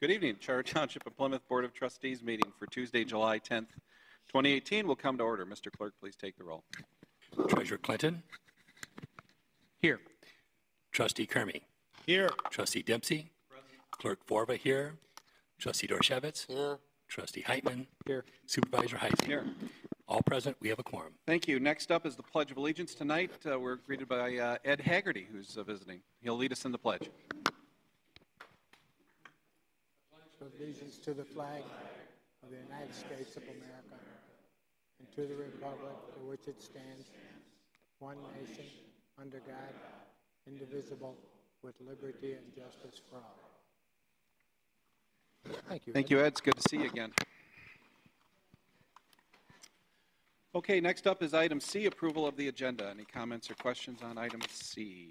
Good evening. Charter Township of Plymouth Board of Trustees meeting for Tuesday, July 10th, 2018 will come to order. Mr. Clerk, please take the roll. Treasurer Clinton. Here. Trustee Kermy. Here. Trustee Dempsey. Clerk Vorva here. Trustee Dorshevitz. Here. Trustee Heitman. Here. Supervisor Heising. Here. All present. We have a quorum. Thank you. Next up is the Pledge of Allegiance tonight. We're greeted by Ed Haggerty, who's visiting. He'll lead us in the pledge. Allegiance to the flag of the United States of America and to the republic for which it stands, one nation, under God, indivisible, with liberty and justice for all. Thank you, Ed. Thank you, Ed. It's good to see you again. Okay, next up is item C, approval of the agenda. Any comments or questions on item C?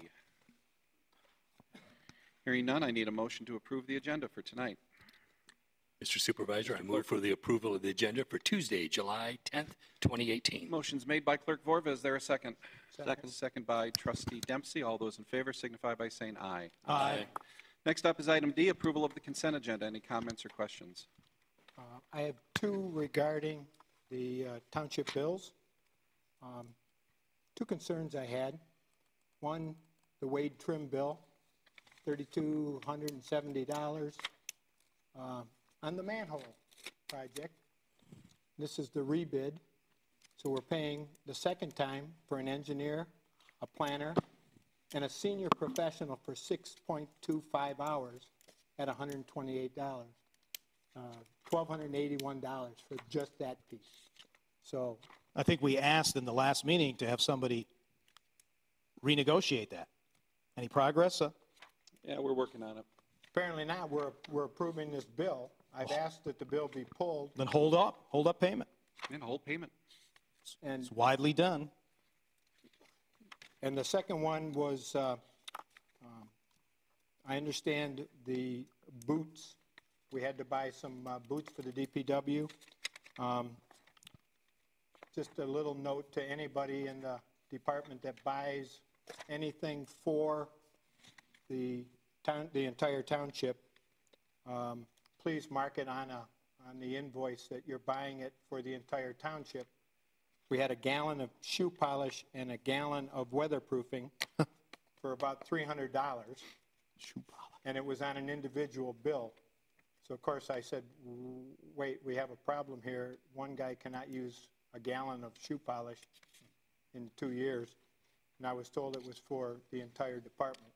Hearing none, I need a motion to approve the agenda for tonight. Mr. Supervisor, I move for the approval of the agenda for Tuesday, July 10th, 2018. Motion's made by Clerk Vorva. Is there a second? Second by Trustee Dempsey. All those in favor signify by saying aye. Aye. Next up is item D, approval of the consent agenda. Any comments or questions? I have two regarding the township bills. Two concerns I had. One, the Wade trim bill, $3,270 on the manhole project. This is the rebid. So we're paying the second time for an engineer, a planner, and a senior professional for 6.25 hours at $128. $1,281 for just that piece. So I think we asked in the last meeting to have somebody renegotiate that. Any progress? Yeah, we're working on it. apparently not. We're approving this bill. I've asked that the bill be pulled. Then hold up payment. And hold payment. And It's widely done. the second one was, I understand the boots. We had to buy some boots for the DPW. Just a little note to anybody in the department that buys anything for the entire township. Please mark it on the invoice that you're buying it for the entire township. We had a gallon of shoe polish and a gallon of weatherproofing for about $300. Shoe polish. And it was on an individual bill. So, of course, I said, wait, we have a problem here. One guy cannot use a gallon of shoe polish in 2 years. And I was told it was for the entire department.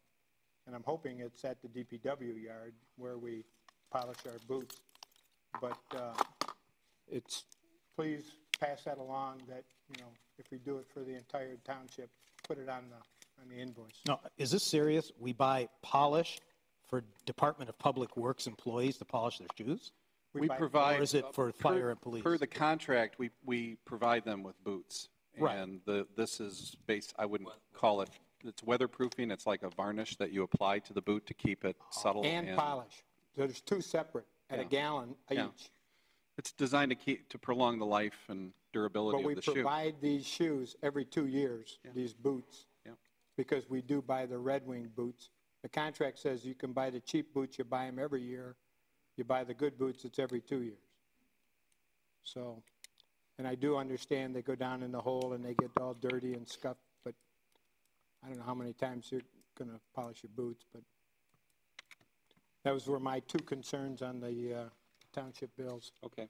And I'm hoping it's at the DPW yard where we polish our boots. But please pass that along that, if we do it for the entire township, put it on the invoice. No, is this serious? We buy polish for Department of Public Works employees to polish their shoes? We provide, or is it for fire and police? Per the contract, we provide them with boots. Right. And this is based, I wouldn't call it, it's weatherproofing. It's like a varnish that you apply to the boot to keep it subtle. And polish. So there's two separate at a gallon each. It's designed to prolong the life and durability of the shoe. But we provide these shoes every 2 years, these boots, because we do buy the Red Wing boots. The contract says you can buy the cheap boots, you buy them every year. You buy the good boots, it's every 2 years. So, and I do understand they go down in the hole and they get all dirty and scuffed, but I don't know how many times you're going to polish your boots, but those were my two concerns on the township bills. Okay.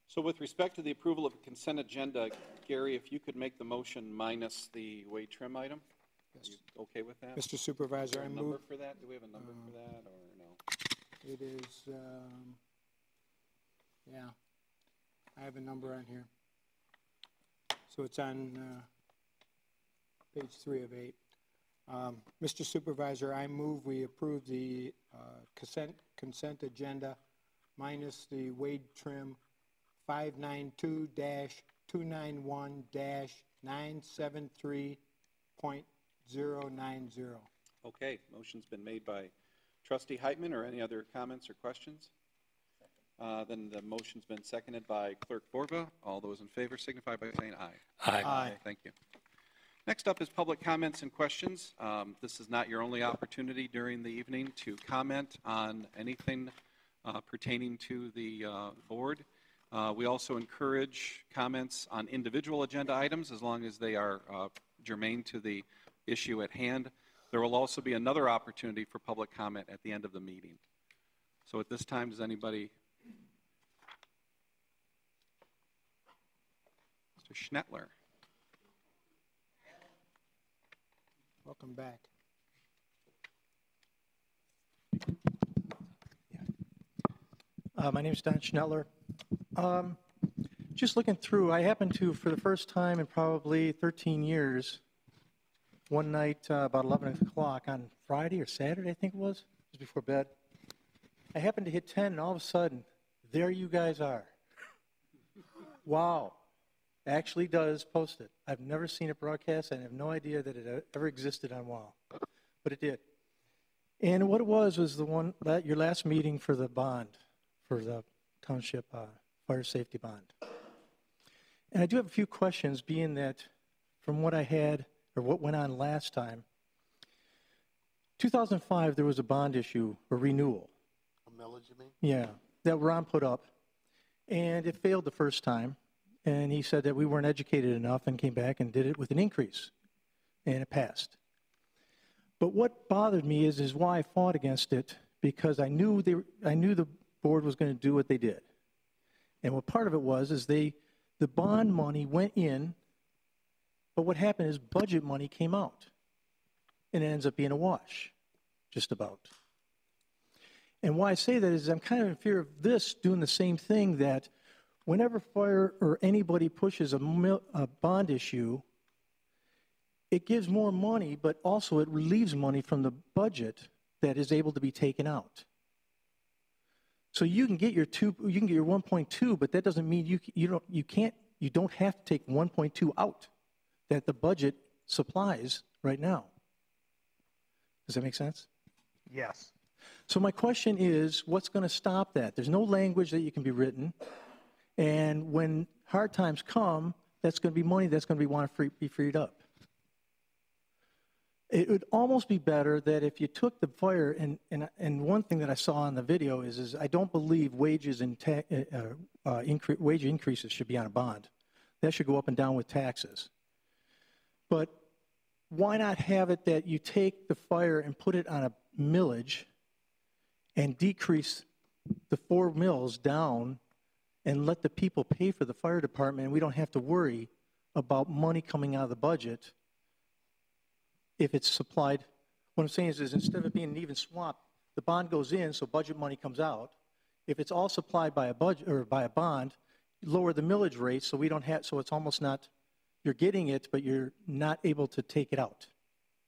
So with respect to the approval of the consent agenda, Gary, if you could make the motion minus the weight trim item? Yes. Are you okay with that? Mr. Supervisor, I move. Number for that? Do we have a number for that or no? It is, I have a number on here. So it's on page 3 of 8. Mr. Supervisor, I move we approve the consent agenda minus the Wade Trim 592-291-973.090. Okay, motion's been made by Trustee Heitman, or any other comments or questions? Then the motion's been seconded by Clerk Borba. All those in favor signify by saying aye. Aye. Thank you. Next up is public comments and questions. This is not your only opportunity during the evening to comment on anything pertaining to the board. We also encourage comments on individual agenda items as long as they are germane to the issue at hand. There will also be another opportunity for public comment at the end of the meeting. So at this time, does anybody? Mr. Schnettler. Welcome back. My name is Don Schnettler. Just looking through, I happened to, for the first time in probably 13 years, one night about 11 o'clock on Friday or Saturday, I think it was before bed, I happened to hit 10, and all of a sudden, there you guys are. Wow. Actually does post it. I've never seen it broadcast, and I have no idea that it ever existed on WOW, but it did. And what it was the one, your last meeting for the bond, for the township fire safety bond. And I do have a few questions, being that from what I had, or what went on last time, 2005, there was a bond issue, a renewal. A millage, you mean? Yeah, that Ron put up, and it failed the first time. And he said that we weren't educated enough and came back and did it with an increase, and it passed. But what bothered me is why I fought against it, because I knew the board was going to do what they did. And what part of it was the bond money went in, but what happened is budget money came out, and it ends up being a wash, just about. And why I say that is I'm kind of in fear of this doing the same thing, that whenever fire or anybody pushes a bond issue, it gives more money, but also it relieves money from the budget that is able to be taken out. So you can get your 1.2, but that doesn't mean you don't have to take 1.2 out that the budget supplies right now. Does that make sense? Yes. So my question is, what's going to stop that? There's no language that you can be written. And when hard times come, that's going to be money that's going to be freed up. It would almost be better that if you took the fire, and one thing that I saw on the video is I don't believe wages and wage increases should be on a bond. That should go up and down with taxes. But why not have it that you take the fire and put it on a millage and decrease the 4 mills down and let the people pay for the fire department, and we don't have to worry about money coming out of the budget if it's supplied. What I'm saying is instead of it being an even swap, the bond goes in, so budget money comes out. If it's all supplied by a budget or by a bond, lower the millage rate so we don't have, so it's almost not, you're getting it, but you're not able to take it out.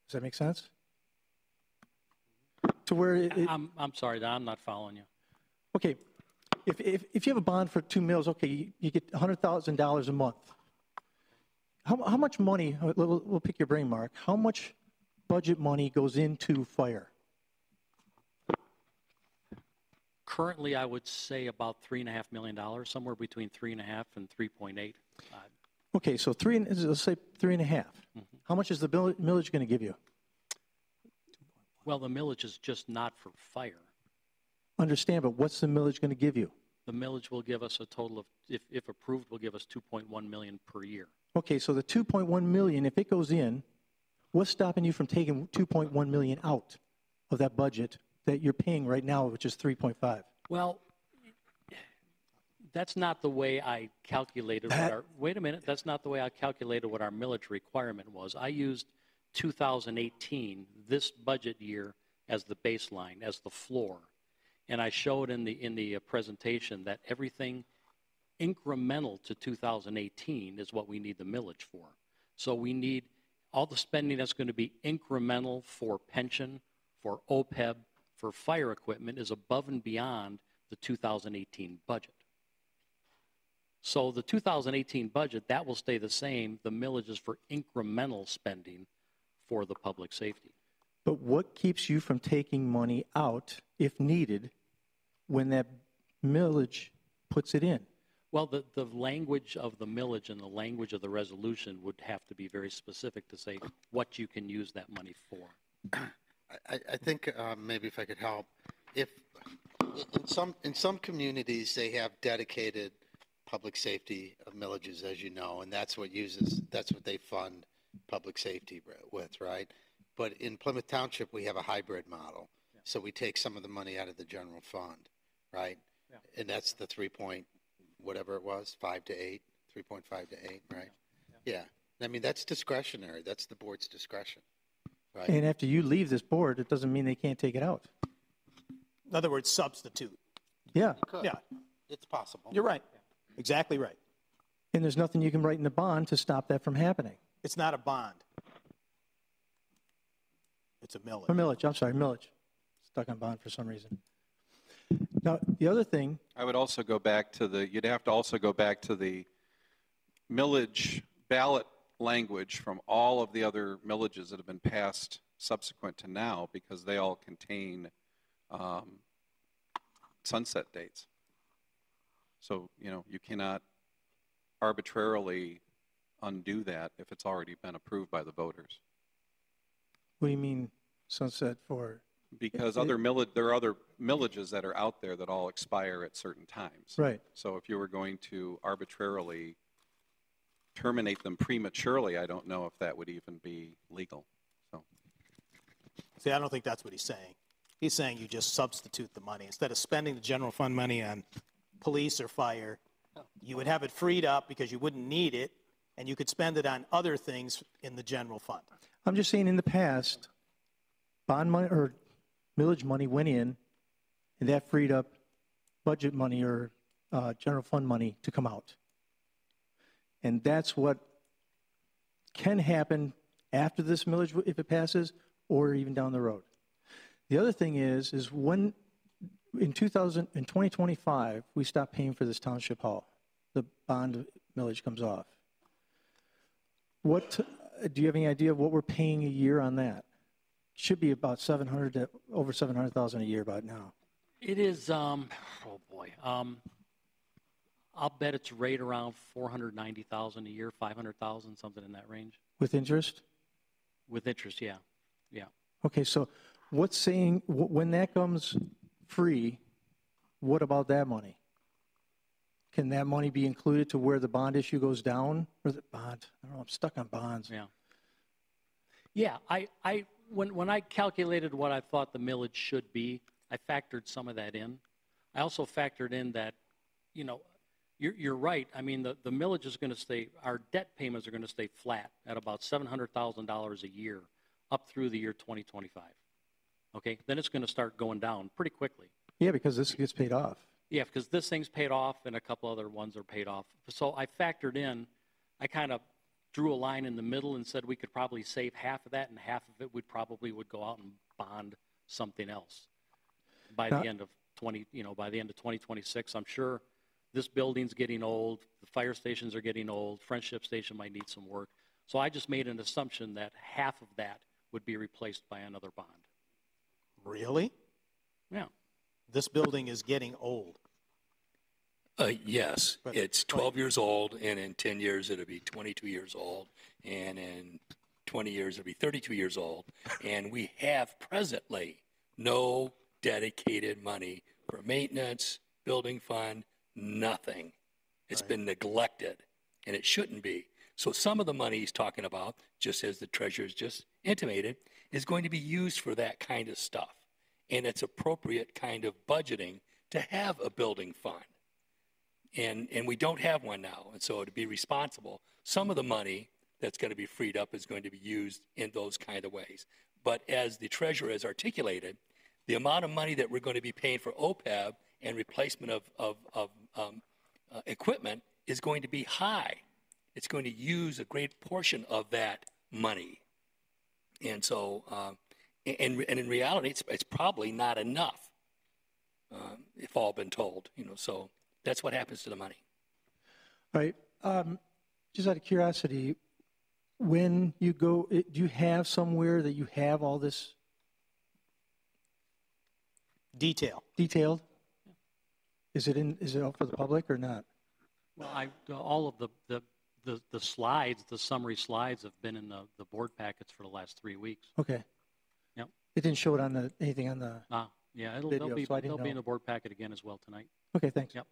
Does that make sense? To where I'm sorry, Don, I'm not following you. Okay. If you have a bond for 2 mills, okay, you get $100,000 a month. How much money, we'll pick your brain, Mark, how much budget money goes into fire? Currently, I would say about $3.5 million, somewhere between 3.5 and 3.8. Okay, so let's say 3.5. Mm-hmm. How much is the millage going to give you? Well, the millage is just not for fire. Understand, but what's the millage going to give you? The millage will give us a total of, if approved, will give us $2.1 million per year. Okay, so the $2.1 million, if it goes in, what's stopping you from taking $2.1 million out of that budget that you're paying right now, which is 3.5? Well, that's not the way I calculated wait a minute, that's not the way I calculated what our millage requirement was. I used 2018, this budget year, as the baseline, as the floor. And I showed in the presentation that everything incremental to 2018 is what we need the millage for. So we need all the spending that's going to be incremental for pension, for OPEB, for fire equipment is above and beyond the 2018 budget. So the 2018 budget, that will stay the same. The millage is for incremental spending for the public safety. But what keeps you from taking money out, if needed, when that millage puts it in? Well, the language of the millage and the language of the resolution would have to be very specific to say what you can use that money for. I think maybe if I could help, if in some communities they have dedicated public safety millages, as you know, and that's what they fund public safety with, right? But in Plymouth Township we have a hybrid model, so we take some of the money out of the general fund, right? Yeah. And that's the 3 point whatever it was, 5 to 8, 3.5 to 8, right? Yeah. I mean that's discretionary. That's the board's discretion. Right. And after you leave this board, it doesn't mean they can't take it out. In other words, substitute. Yeah. Yeah, It's possible. you're right. Exactly right. And there's nothing you can write in the bond to stop that from happening. It's not a bond. It's a Or millage. millage, I'm sorry, millage. Stuck on bond for some reason. Now, the other thing, I would also go back to you'd have to also go back to the millage ballot language from all of the other millages that have been passed subsequent to now, because they all contain sunset dates. So, you cannot arbitrarily undo that if it's already been approved by the voters. what do you mean sunset for? Because there are other millages that are out there that all expire at certain times. Right. So if you were going to arbitrarily terminate them prematurely, I don't know if that would even be legal. So. See, I don't think that's what he's saying. He's saying you just substitute the money. Instead of spending the general fund money on police or fire, you would have it freed up because you wouldn't need it, and you could spend it on other things in the general fund. I'm just saying in the past, bond money or millage money went in, and that freed up budget money or general fund money to come out. And that's what can happen after this millage, if it passes, or even down the road. The other thing is when in 2025, we stop paying for this township hall, the bond millage comes off. Do you have any idea of what we're paying a year on that? Should be about over $700,000 a year about now. It is, oh boy, I'll bet it's right around $490,000 a year, $500,000, something in that range. With interest? With interest, yeah. Okay, so what's saying, when that comes free, what about that money? Can that money be included to where the bond issue goes down? Or the bond? I don't know, I'm stuck on bonds. Yeah, when I calculated what I thought the millage should be, I factored some of that in. I also factored in that, you're right. I mean, the millage is going to stay, our debt payments are going to stay flat at about $700,000 a year up through the year 2025. Okay, then it's going to start going down pretty quickly. Yeah, because this gets paid off. Yeah, because this thing's paid off and a couple other ones are paid off. So I factored in, I kind of drew a line in the middle and said we could probably save half of that, and half of it would go out and bond something else by the end of 2026. I'm sure this building's getting old, the fire stations are getting old, Friendship Station might need some work. So I just made an assumption that half of that would be replaced by another bond. Really? Yeah. This building is getting old. Yes, it's 12 years old, and in 10 years it'll be 22 years old, and in 20 years it'll be 32 years old, and we have presently no dedicated money for maintenance, building fund, nothing. It's been neglected, and it shouldn't be. So some of the money he's talking about, just as the treasurer's just intimated, is going to be used for that kind of stuff, and it's appropriate kind of budgeting to have a building fund. And we don't have one now, and so to be responsible, some of the money that's going to be freed up is going to be used in those kind of ways. But as the treasurer has articulated, the amount of money that we're going to be paying for OPEB and replacement of equipment is going to be high. It's going to use a great portion of that money. And so, and in reality, it's probably not enough, if all been told, so that's what happens to the money. All right. Just out of curiosity, when you go, do you have somewhere that you have all this Detailed. detailed? Is it out for the public or not? Well, all of the slides, the summary slides have been in the board packets for the last 3 weeks. Okay. Yep. It didn't show it on anything on the, Yeah, Video, they'll be so I didn't they'll be in know. the board packet again as well tonight. okay, thanks. Yep.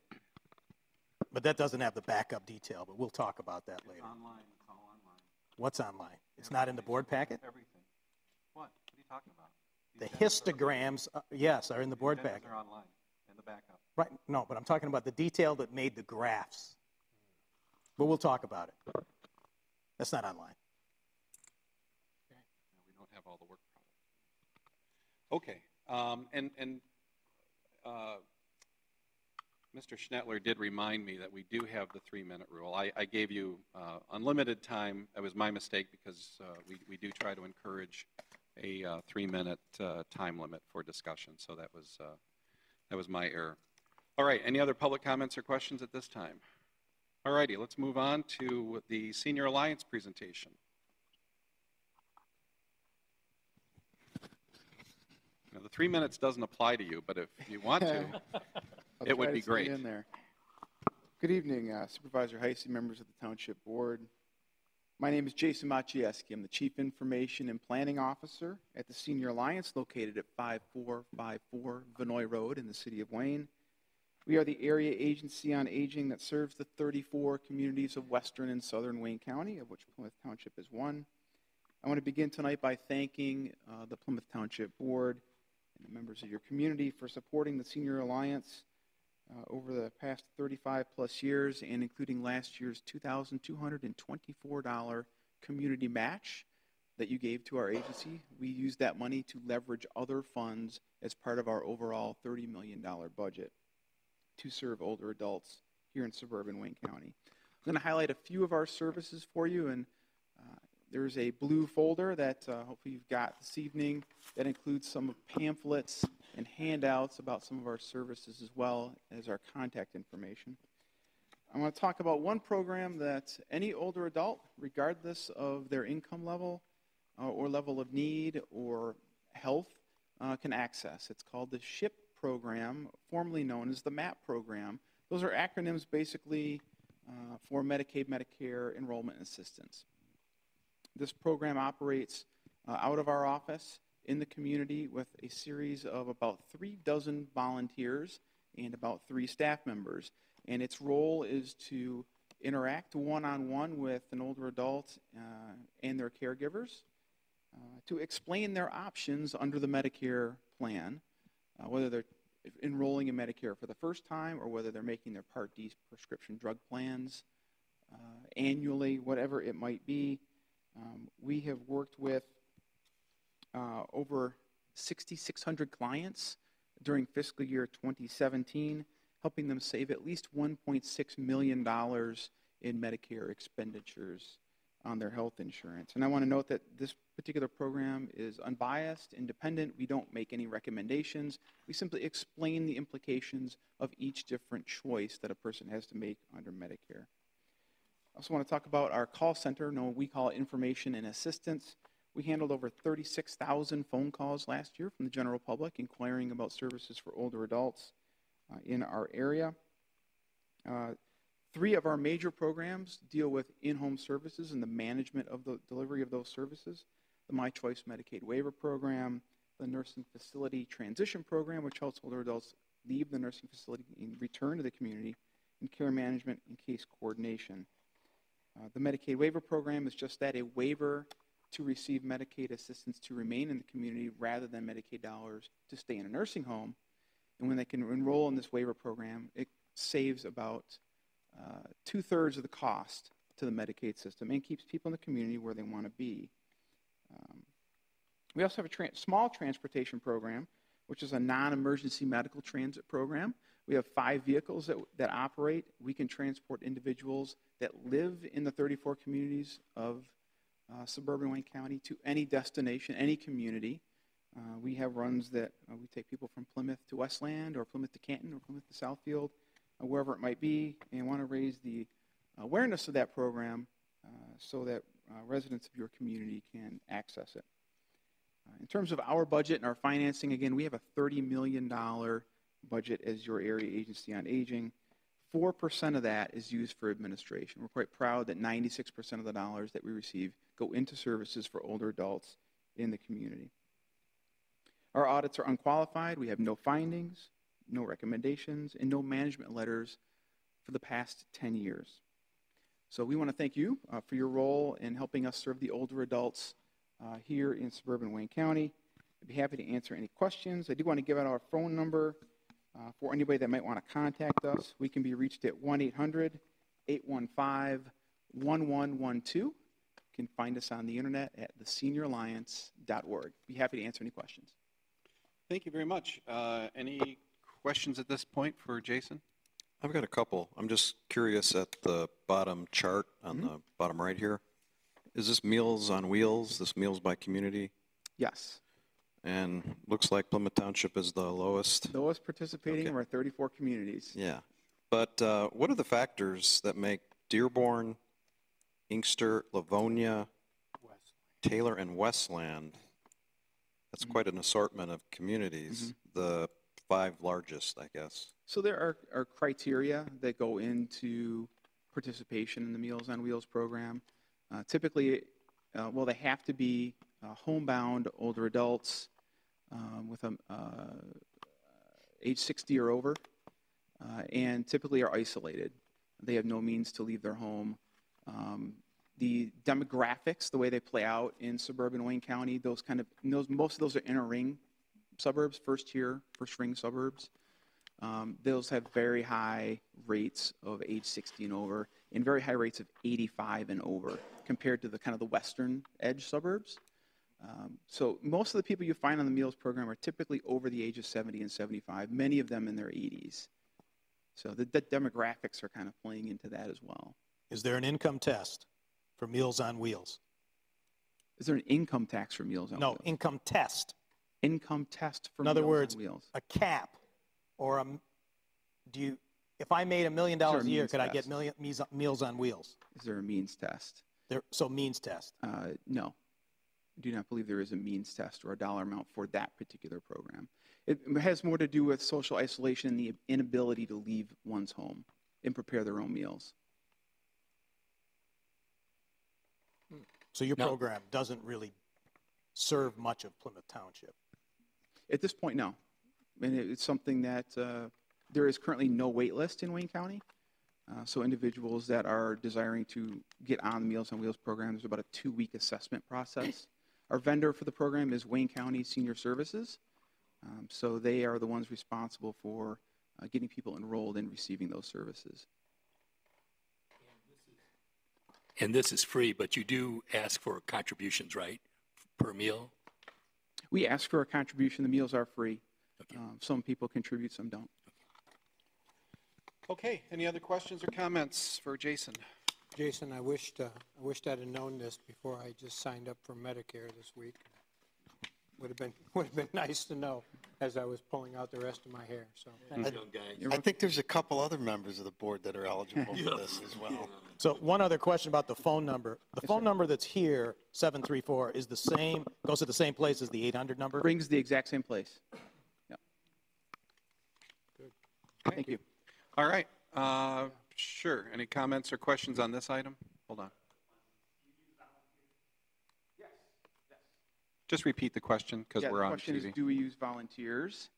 But that doesn't have the backup detail, but we'll talk about that later. Online, it's all online. What's online? It's not in the board packet? Everything. What are you talking about? The histograms, yes, are in the board These packet. are online in the backup. Right, no, but I'm talking about the detail that made the graphs. But we'll talk about it. That's not online. No, we don't have all the work product. Okay, Mr. Schnettler did remind me that we do have the 3-minute rule. I gave you unlimited time. That was my mistake because we do try to encourage a 3-minute time limit for discussion. So that was my error. All right, any other public comments or questions at this time? All righty, let's move on to the Senior Alliance presentation. Now, the 3 minutes doesn't apply to you, but if you want to, it would be great. In there. Good evening, Supervisor Heisey, members of the Township Board. My name is Jason Maciejewski. I'm the Chief Information and Planning Officer at the Senior Alliance located at 5454 Vinoy Road in the city of Wayne. We are the area agency on aging that serves the 34 communities of western and southern Wayne County, of which Plymouth Township is one. I want to begin tonight by thanking the Plymouth Township Board and the members of your community for supporting the Senior Alliance over the past 35 plus years, and including last year's $2,224 community match that you gave to our agency. We used that money to leverage other funds as part of our overall $30 million budget to serve older adults here in suburban Wayne County. I'm going to highlight a few of our services for you, and there's a blue folder that hopefully you've got this evening that includes some pamphlets and handouts about some of our services as well as our contact information. I want to talk about one program that any older adult, regardless of their income level or level of need or health, can access. It's called the SHIP program, formerly known as the MAP program. Those are acronyms basically for Medicaid, Medicare Enrollment Assistance. This program operates out of our office in the community with a series of about 36 volunteers and about 3 staff members. And its role is to interact one-on-one with an older adult and their caregivers, to explain their options under the Medicare plan, whether they're enrolling in Medicare for the first time or whether they're making their Part D prescription drug plans annually, whatever it might be. We have worked with over 6,600 clients during fiscal year 2017, helping them save at least $1.6 million in Medicare expenditures on their health insurance. And I want to note that this particular program is unbiased, independent. We don't make any recommendations. We simply explain the implications of each different choice that a person has to make under Medicare. I also want to talk about our call center. We call it Information and Assistance. We handled over 36,000 phone calls last year from the general public inquiring about services for older adults in our area. 3 of our major programs deal with in-home services and the management of the delivery of those services. The My Choice Medicaid Waiver Program, the Nursing Facility Transition Program, which helps older adults leave the nursing facility and return to the community, and care management and case coordination. The Medicaid Waiver Program is just that, a waiver to receive Medicaid assistance to remain in the community rather than Medicaid dollars to stay in a nursing home. And when they can enroll in this waiver program, it saves about 2/3 of the cost to the Medicaid system and keeps people in the community where they want to be. We also have a small transportation program, which is a non-emergency medical transit program. We have 5 vehicles that operate. We can transport individuals that live in the 34 communities of suburban Wayne County to any destination, any community. We have runs that we take people from Plymouth to Westland or Plymouth to Canton or Plymouth to Southfield, wherever it might be, and want to raise the awareness of that program so that residents of your community can access it. In terms of our budget and our financing, again, we have a $30 million budget as your area agency on aging. 4% of that is used for administration. We're quite proud that 96% of the dollars that we receive go into services for older adults in the community. Our audits are unqualified. We have no findings, no recommendations, and no management letters for the past 10 years. So we want to thank you for your role in helping us serve the older adults here in suburban Wayne County. I'd be happy to answer any questions. I do want to give out our phone number for anybody that might want to contact us. We can be reached at 1-800-815-1112. You can find us on the internet at thesenioralliance.org. Be happy to answer any questions. Thank you very much. Any questions at this point for Jason? I've got a couple. I'm just curious at the bottom chart on the bottom right here. Is this Meals on Wheels, this Meals by Community? Yes. And looks like Plymouth Township is the lowest. Lowest participating of our 34 communities. Yeah. But what are the factors that make Dearborn, Inkster, Livonia, Taylor, and Westland, that's quite an assortment of communities, the 5 largest, I guess? So there are criteria that go into participation in the Meals on Wheels program. Typically, they have to be homebound older adults with age 60 or over, and typically are isolated. They have no means to leave their home. The demographics, the way they play out in suburban Wayne County, most of those are inner ring suburbs, first ring suburbs. Those have very high rates of age 60 and over, and very high rates of 85 and over, compared to the kind of the western edge suburbs. So most of the people you find on the meals program are typically over the age of 70 and 75, many of them in their 80s. So the demographics are kind of playing into that as well. Is there an income test for Meals on Wheels? Is there an income tax for Meals on Wheels? No, income test. Income test for In other Meals words, on Wheels. a cap, or if I made $1 million a year, could I get Meals on Wheels? Is there a means test? So means test. No. I do not believe there is a means test or a dollar amount for that particular program. It has more to do with social isolation and the inability to leave one's home and prepare their own meals. So your program doesn't really serve much of Plymouth Township? At this point, no. And it's something that there is currently no wait list in Wayne County. So individuals that are desiring to get on the Meals on Wheels program, there's about a 2-week assessment process. Our vendor for the program is Wayne County Senior Services. So they are the ones responsible for getting people enrolled and receiving those services. And this is free, but you do ask for contributions, right, per meal? We ask for a contribution. The meals are free. Okay. Some people contribute, some don't. Okay, any other questions or comments for Jason? Jason, I wished I'd have known this before I just signed up for Medicare this week. Would have been nice to know as I was pulling out the rest of my hair. So I think there's a couple other members of the board that are eligible for this as well. So one other question about the phone number. The phone number that's here, 734, is the same, goes to the same place as the 800 number? Brings the exact same place. Yep. Good. Thank you. All right. Sure. Any comments or questions on this item? Hold on. Just repeat the question because we're on The question TV. is, do we use volunteers?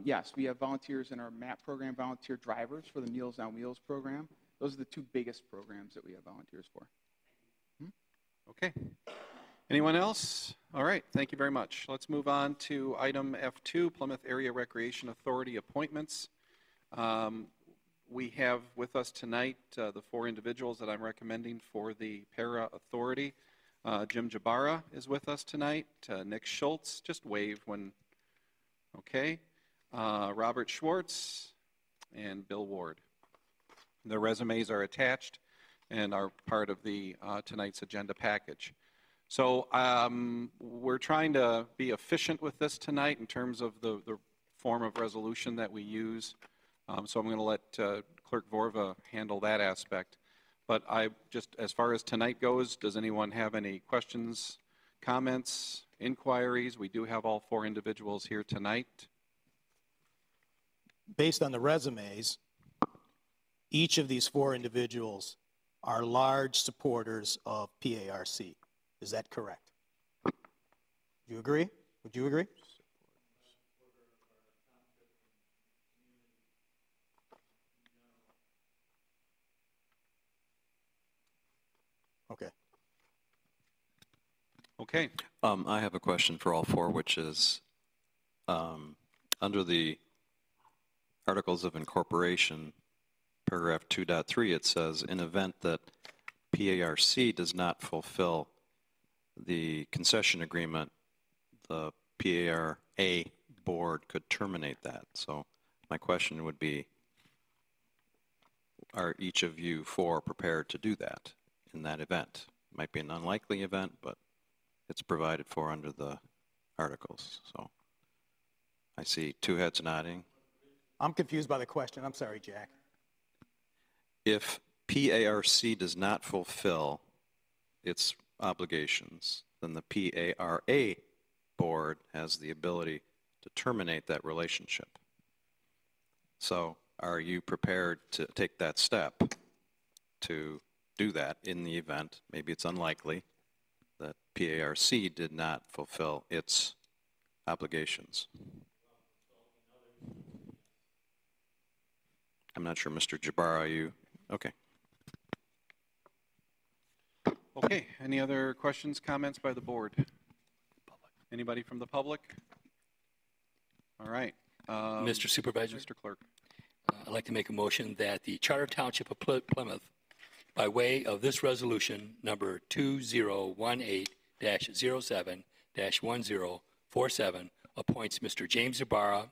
Yes, we have volunteers in our MAP program, volunteer drivers for the Meals on Wheels program. Those are the 2 biggest programs that we have volunteers for. Okay. Anyone else? All right. Thank you very much. Let's move on to item F2, Plymouth Area Recreation Authority appointments. We have with us tonight the 4 individuals that I'm recommending for the Para Authority. Jim Jabara is with us tonight. Nick Schultz, just wave when, okay. Robert Schwartz and Bill Ward. Their resumes are attached and are part of the tonight's agenda package. So we're trying to be efficient with this tonight in terms of the form of resolution that we use. So I'm going to let Clerk Vorva handle that aspect. But as far as tonight goes, does anyone have any questions, comments, inquiries? We do have all 4 individuals here tonight. Based on the resumes, each of these four individuals are large supporters of PARC. Is that correct? Do you agree? Would you agree? Okay. Okay. I have a question for all four, which is under the Articles of Incorporation, paragraph 2.3, it says, in event that PARC does not fulfill the concession agreement, the PARA board could terminate that. So my question would be, are each of you four prepared to do that in that event? It might be an unlikely event, but it's provided for under the articles. So I see two heads nodding. I'm confused by the question. I'm sorry, Jack. If PARC does not fulfill its obligations, then the PARA board has the ability to terminate that relationship. So are you prepared to take that step to do that in the event, maybe it's unlikely, that PARC did not fulfill its obligations? I'm not sure, Mr. Jabbar, are you? Okay. Okay, any other questions, comments by the board? Anybody from the public? All right. Mr. Supervisor, Mr. Clerk. I'd like to make a motion that the Charter Township of Plymouth, by way of this resolution, number 2018-07-1047, appoints Mr. James Ibarra,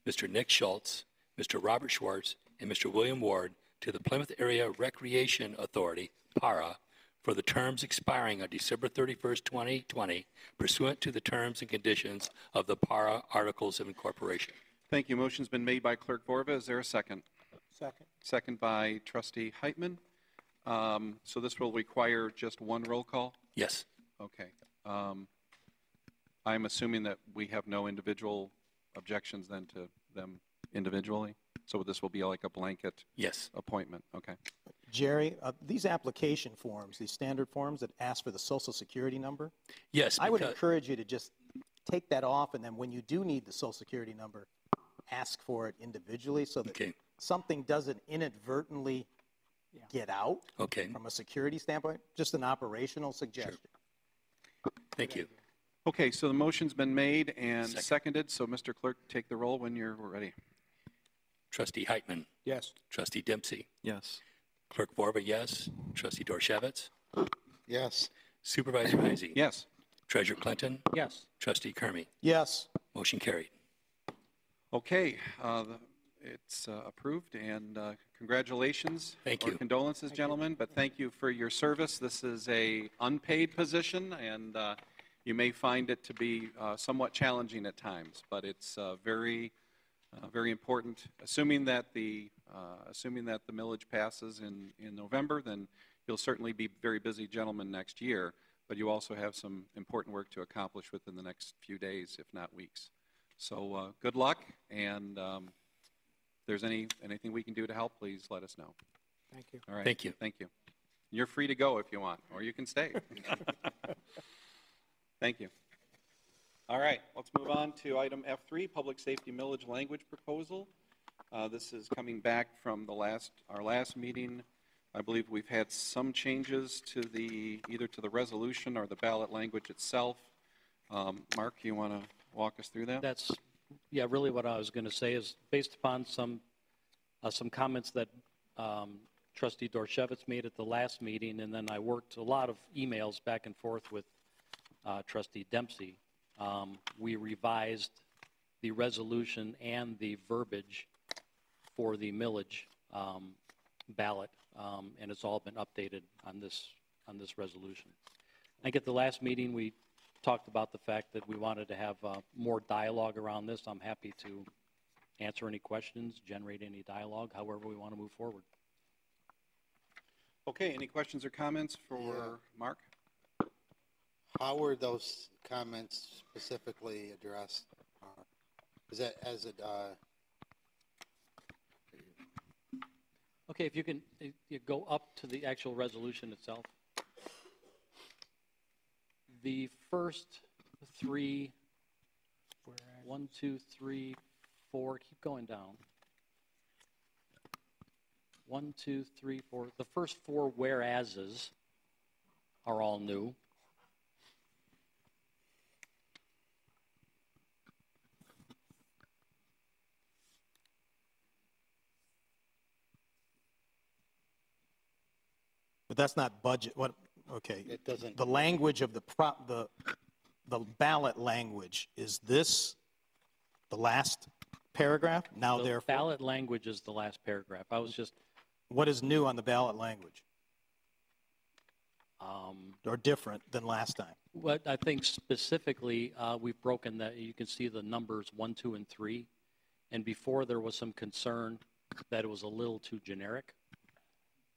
Mr. Nick Schultz, Mr. Robert Schwartz, and Mr. William Ward to the Plymouth Area Recreation Authority, PARA, for the terms expiring on December 31st, 2020, pursuant to the terms and conditions of the PARA Articles of Incorporation. Thank you. Motion's been made by Clerk Vorva. Is there a second? Second. Second by Trustee Heitman. So this will require just one roll call? Yes. Okay. I'm assuming that we have no individual objections then to them individually? So this will be like a blanket Yes. appointment? Okay. Jerry, these application forms, these standard forms that ask for the Social Security number, Yes. I would encourage you to just take that off, and then when you do need the Social Security number, ask for it individually so that Okay. something doesn't inadvertently get out Okay. from a security standpoint. Just an operational suggestion. Thank you. Okay, so the motion's been made and Second. seconded. So Mr. Clerk, take the roll when you're ready. Trustee Heitman. Yes. Trustee Dempsey. Yes. Clerk Vorba, yes. Trustee Dorshevitz. Yes. Supervisor Heisey. Yes. Treasurer Clinton. Yes. Trustee Kermy. Yes. Motion carried. Okay, it's approved, and congratulations. Thank or you. condolences, gentlemen, but thank you for your service. This is a unpaid position, and you may find it to be somewhat challenging at times, but it's very important. Assuming that the millage passes in November, then you'll certainly be very busy gentlemen next year, but you also have some important work to accomplish within the next few days, if not weeks. So good luck, and if there's anything we can do to help, please let us know. Thank you. All right. Thank you. Thank you. You're free to go if you want, or you can stay. Thank you. All right, let's move on to item F3, Public Safety Millage Language Proposal. This is coming back from our last meeting. I believe we've had some changes to either to the resolution or the ballot language itself. Mark, you want to walk us through that? That's, really what I was going to say is based upon some comments that Trustee Dorshevitz made at the last meeting, and then I worked a lot of emails back and forth with Trustee Dempsey. We revised the resolution and the verbiage for the millage ballot, and it's all been updated on this resolution. I think at the last meeting we talked about the fact that we wanted to have more dialogue around this. I'm happy to answer any questions, generate any dialogue, however we want to move forward. Okay, any questions or comments for Mark? How were those comments specifically addressed? Okay, if you can you go up to the actual resolution itself. The first three, 1, 2, 3, 4, keep going down. 1, 2, 3, 4. The first 4 whereases are all new. But that's not budget, what, okay. It doesn't. The language of the ballot language, is this the last paragraph? Now The therefore, ballot language is the last paragraph. I was just, what is new on the ballot language? Or different than last time? what I think specifically, we've broken that, you can see the numbers 1, 2, and 3. And before there was some concern that it was a little too generic.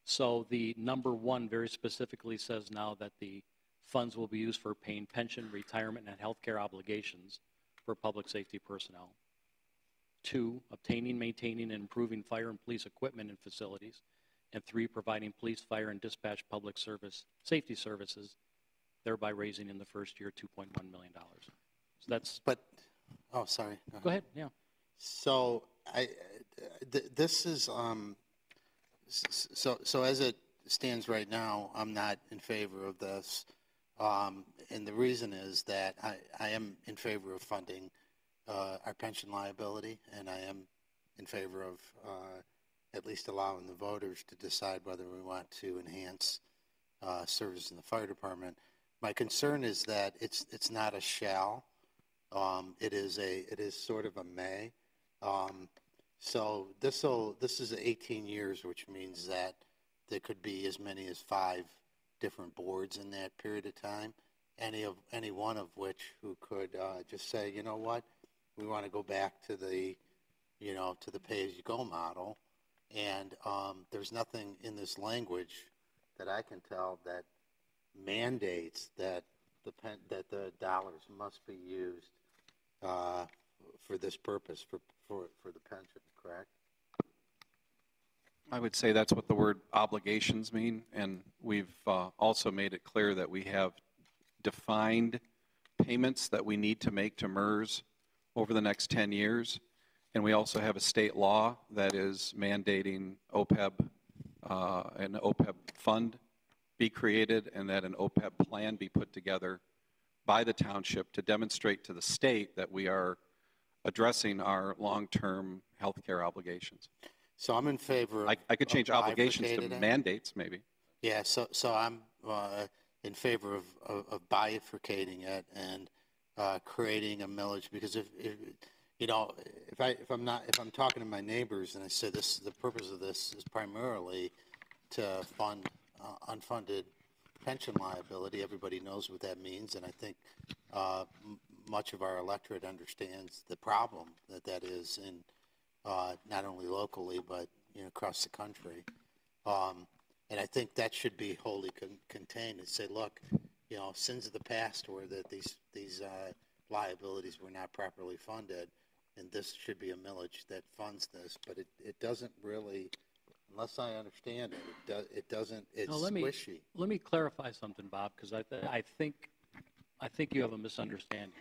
So the number 1 very specifically says now that the funds will be used for paying pension, retirement, and health care obligations for public safety personnel. 2, obtaining, maintaining, and improving fire and police equipment and facilities. And 3, providing police, fire, and dispatch public service safety services, thereby raising in the first year $2.1 million. So that's. But, oh, sorry. Go ahead. Yeah. So this is so as it stands right now, I'm not in favor of this, and the reason is that I am in favor of funding our pension liability, and I am in favor of at least allowing the voters to decide whether we want to enhance service in the fire department. My concern is that it's not a shall. It is sort of a may. So this is 18 years, which means that there could be as many as 5 different boards in that period of time. Any one of which who could just say, you know what, we want to go back to the pay-as-you-go model. And there's nothing in this language that I can tell that mandates that the dollars must be used for this purpose, for the pension, correct? I would say that's what the word obligations mean, and we've also made it clear that we have defined payments that we need to make to MERS over the next 10 years, and we also have a state law that is mandating OPEB, an OPEB fund be created, and that an OPEB plan be put together by the township to demonstrate to the state that we are addressing our long-term health care obligations. So I'm in favor of I could change obligations to bifurcated it. mandates, maybe. Yeah, so I'm in favor of bifurcating it and creating a millage, because if I'm talking to my neighbors and I say the purpose of this is primarily to fund unfunded pension liability, everybody knows what that means, and I think much of our electorate understands the problem that is in not only locally but across the country. And I think that should be wholly contained and say, look, sins of the past were that these liabilities were not properly funded, and this should be a millage that funds this. But it doesn't really, unless I understand it doesn't. It's squishy. Let me clarify something, Bob, because I think you have a misunderstanding.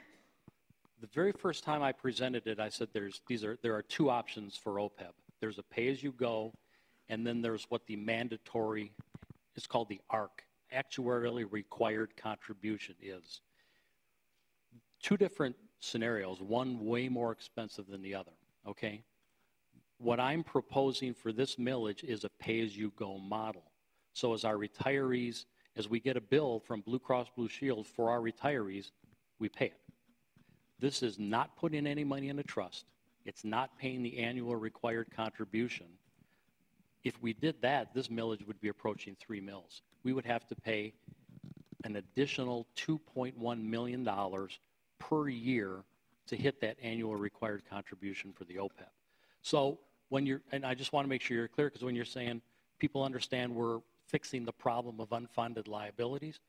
The very first time I presented it, I said there are 2 options for OPEB. There's a pay-as-you-go, and then there's what the mandatory, it's called the ARC, actuarially required contribution is. 2 different scenarios, one way more expensive than the other, okay? What I'm proposing for this millage is a pay-as-you-go model. So as our retirees, as we get a bill from Blue Cross Blue Shield for our retirees, we pay it. This is not putting any money in a trust. It's not paying the annual required contribution. If we did that, this millage would be approaching 3 mils. We would have to pay an additional $2.1 million per year to hit that annual required contribution for the OPEB. So and I just want to make sure you're clear, because when you're saying people understand we're fixing the problem of unfunded liabilities,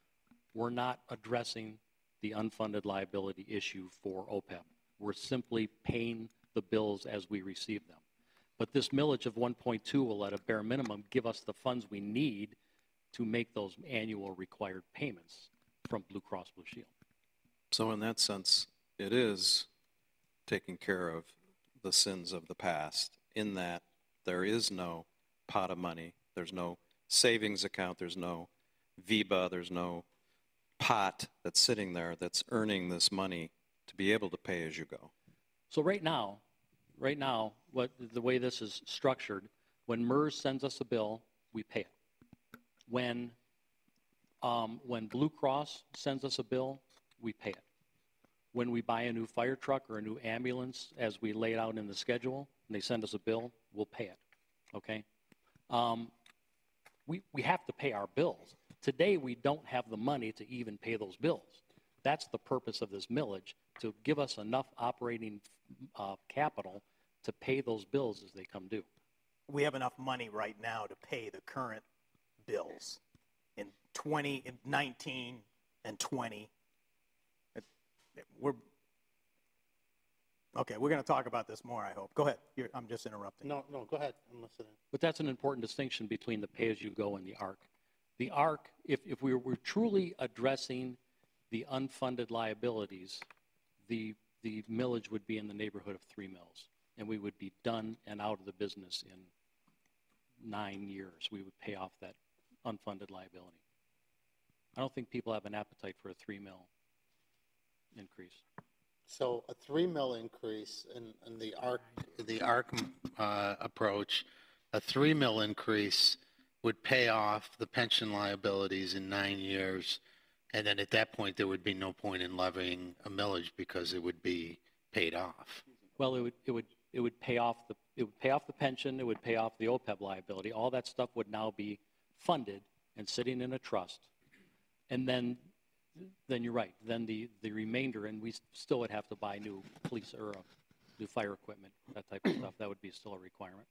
we're not addressing the unfunded liability issue for OPEB. We're simply paying the bills as we receive them. But this millage of 1.2 will, at a bare minimum, give us the funds we need to make those annual required payments from Blue Cross Blue Shield. So in that sense, it is taking care of the sins of the past, in that there is no pot of money, there's no savings account, there's no VEBA, there's no pot that's sitting there that's earning this money to be able to pay as you go. So right now, the way this is structured, when MERS sends us a bill, we pay it. When Blue Cross sends us a bill, we pay it. When we buy a new fire truck or a new ambulance, as we lay it out in the schedule, and they send us a bill, we'll pay it, okay? We have to pay our bills. Today, we don't have the money to even pay those bills. That's the purpose of this millage, to give us enough operating capital to pay those bills as they come due. We have enough money right now to pay the current bills in 19 and 20. We're going to talk about this more, I hope. Go ahead. I'm just interrupting. No, go ahead. I'm listening. But that's an important distinction between the pay-as-you-go and the ARC. The ARC, if we were truly addressing the unfunded liabilities, the millage would be in the neighborhood of 3 mills, and we would be done and out of the business in 9 years. We would pay off that unfunded liability. I don't think people have an appetite for a 3 mil increase. So a 3 mil increase in the ARC approach, a 3 mil increase would pay off the pension liabilities in 9 years, and then at that point there would be no point in levying a millage because it would be paid off. Well, it would pay off the pension, it would pay off the OPEB liability. All that stuff would now be funded and sitting in a trust, and then you're right. Then the remainder, and we still would have to buy new police or new fire equipment, that type of stuff. That would be still a requirement.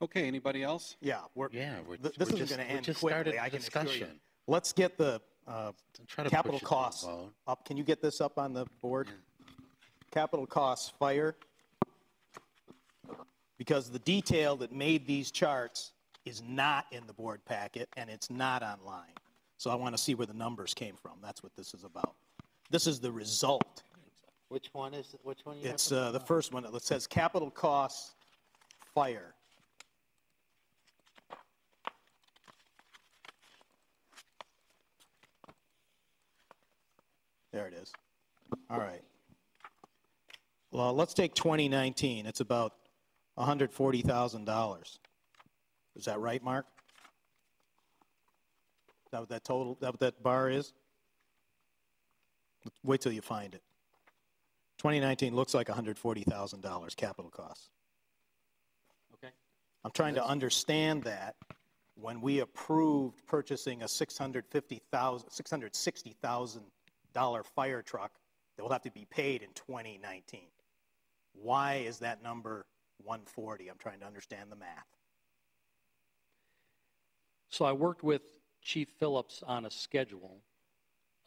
Okay, anybody else? Yeah, this isn't going to end just quickly. started I can assure you. discussion. Let's get the Try to capital push it to a costs vote. up. Can you get this up on the board? Capital costs, fire. Because the detail that made these charts is not in the board packet, and it's not online. So I want to see where the numbers came from. That's what this is about. This is the result. Which one you It's have? the first one. It says capital costs, fire. There it is. All right. Well, let's take 2019. It's about $140,000. Is that right, Mark? Is that what that total, is that what that bar is? Wait till you find it. 2019 looks like $140,000 capital costs. Okay. I'm trying to understand that when we approved purchasing a $660,000 fire truck that will have to be paid in 2019. Why is that number 140? I'm trying to understand the math. So I worked with Chief Phillips on a schedule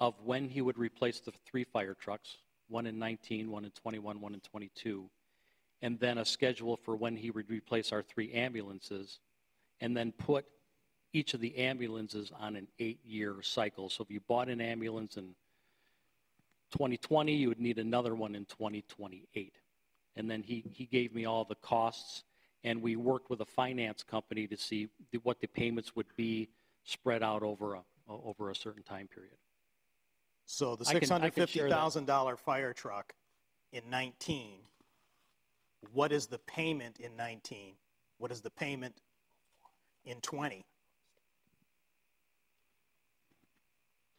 of when he would replace the 3 fire trucks, one in 19, one in 21, one in 22, and then a schedule for when he would replace our 3 ambulances, and then put each of the ambulances on an 8-year cycle. So if you bought an ambulance in 2020, you would need another one in 2028. And then he gave me all the costs, and we worked with a finance company to see what the payments would be spread out over a certain time period. So the I can share that. $650,000 fire truck in 19, what is the payment in 19? What is the payment in 20?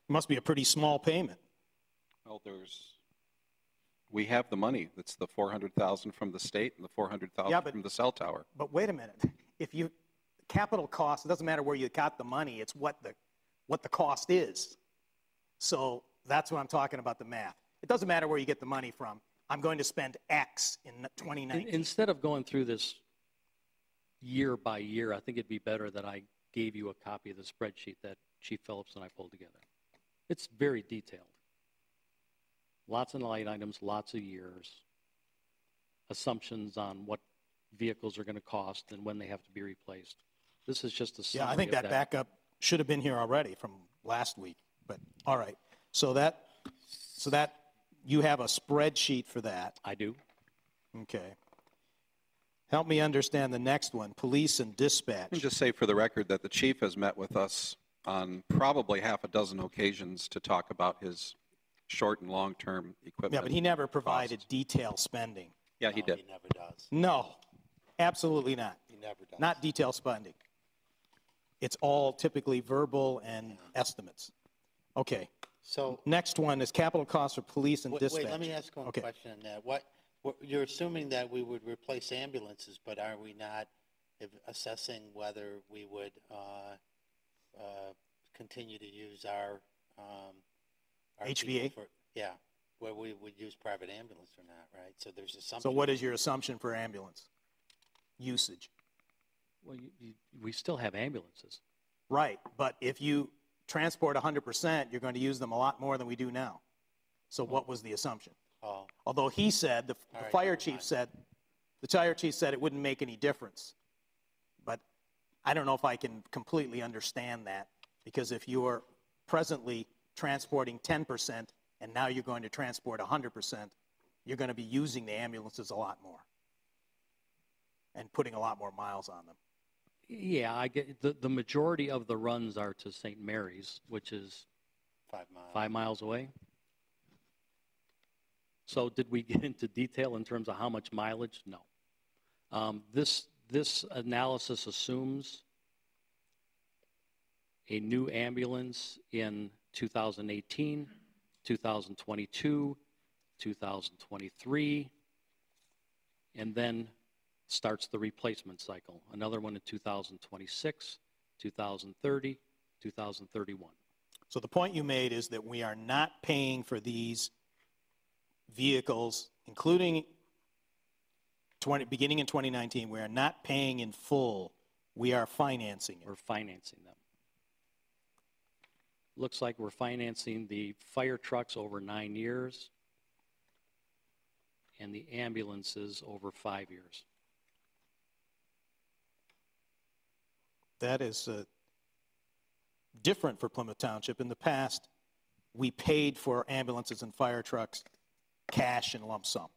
Must be a pretty small payment. Well, we have the money. It's the $400,000 from the state and the $400,000 from the cell tower. But wait a minute. If you capital cost, it doesn't matter where you got the money. It's what the cost is. So that's what I'm talking about, the math. It doesn't matter where you get the money from. I'm going to spend X in 2019. Instead of going through this year by year, I think it'd be better that I gave you a copy of the spreadsheet that Chief Phillips and I pulled together. It's very detailed. Lots of line items, lots of years, assumptions on what vehicles are going to cost and when they have to be replaced. This is just a summary Yeah, I think of that backup should have been here already from last week, but, all right. So that, you have a spreadsheet for that. I do. Okay. Help me understand the next one, police and dispatch. And just say for the record that the chief has met with us on probably half a dozen occasions to talk about his short and long-term equipment. Yeah, but he never provided costs. detailed spending. Yeah, he did. He never does. No, absolutely not. He never does. Not detailed spending. It's all typically verbal and estimates. Okay. So, Next one is capital costs for police and dispatch. wait, let me ask one Okay. question on that. What, you're assuming that we would replace ambulances, but are we not assessing whether we would continue to use our HVA? people yeah, where we would use private ambulance or not, right? So there's assumption. So what is your assumption for ambulance usage? Well, we still have ambulances. Right, but if you transport 100%, you're going to use them a lot more than we do now. So what was the assumption? Oh, Although he said, the All right, fire never chief mind. said, the fire chief said it wouldn't make any difference. But I don't know if I can completely understand that, because if you're presently transporting 10% and now you're going to transport 100%, you're going to be using the ambulances a lot more and putting a lot more miles on them. Yeah, I get the majority of the runs are to St. Mary's, which is 5 miles. 5 miles away. So did we get into detail in terms of how much mileage? No. This analysis assumes a new ambulance in 2018, 2022, 2023, and then starts the replacement cycle. Another one in 2026, 2030, 2031. So the point you made is that we are not paying for these vehicles, including beginning in 2019, we are not paying in full. We are financing it. We're financing them. Looks like we're financing the fire trucks over 9 years and the ambulances over 5 years. That is different for Plymouth Township. In the past, we paid for ambulances and fire trucks cash and lump sum.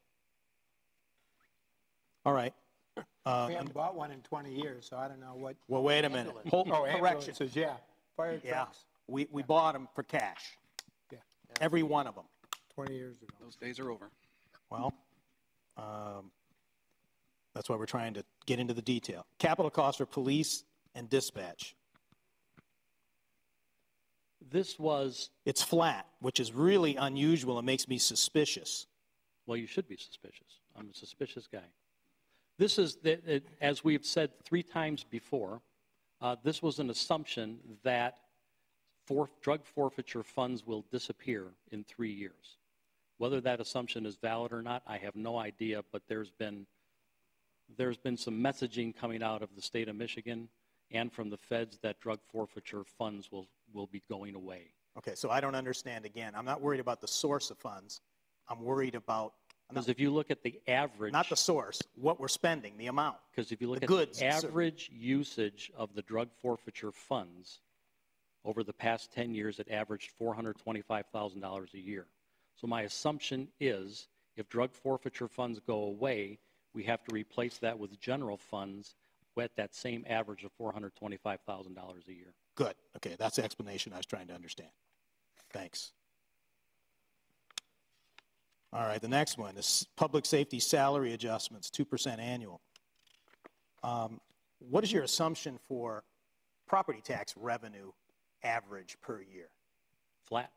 All right. We haven't bought one in 20 years, so I don't know what. Well, wait a minute. Hold, Oh, correction. ambulances, yeah. Fire Yeah, trucks, we bought them for cash. Yeah. Every one of them. 20 years ago. Those days are over. Well, that's why we're trying to get into the detail. Capital costs for police and dispatch. This was, It's flat, which is really unusual and makes me suspicious. well, you should be suspicious. I'm a suspicious guy. This is, as we've said 3 times before, this was an assumption that drug forfeiture funds will disappear in 3 years. Whether that assumption is valid or not, I have no idea, but there's been some messaging coming out of the state of Michigan and from the feds that drug forfeiture funds will be going away. Okay, so I don't understand again. I'm not worried about the source of funds. I'm worried about, Because if you look at the average, not the source, what we're spending, the amount. because if you look the at goods, the average usage of the drug forfeiture funds over the past 10 years, it averaged $425,000 a year. So my assumption is if drug forfeiture funds go away, we have to replace that with general funds at that same average of $425,000 a year. Good. Okay, that's the explanation I was trying to understand. Thanks. All right, the next one is public safety salary adjustments, 2% annual. What is your assumption for property tax revenue average per year Flat,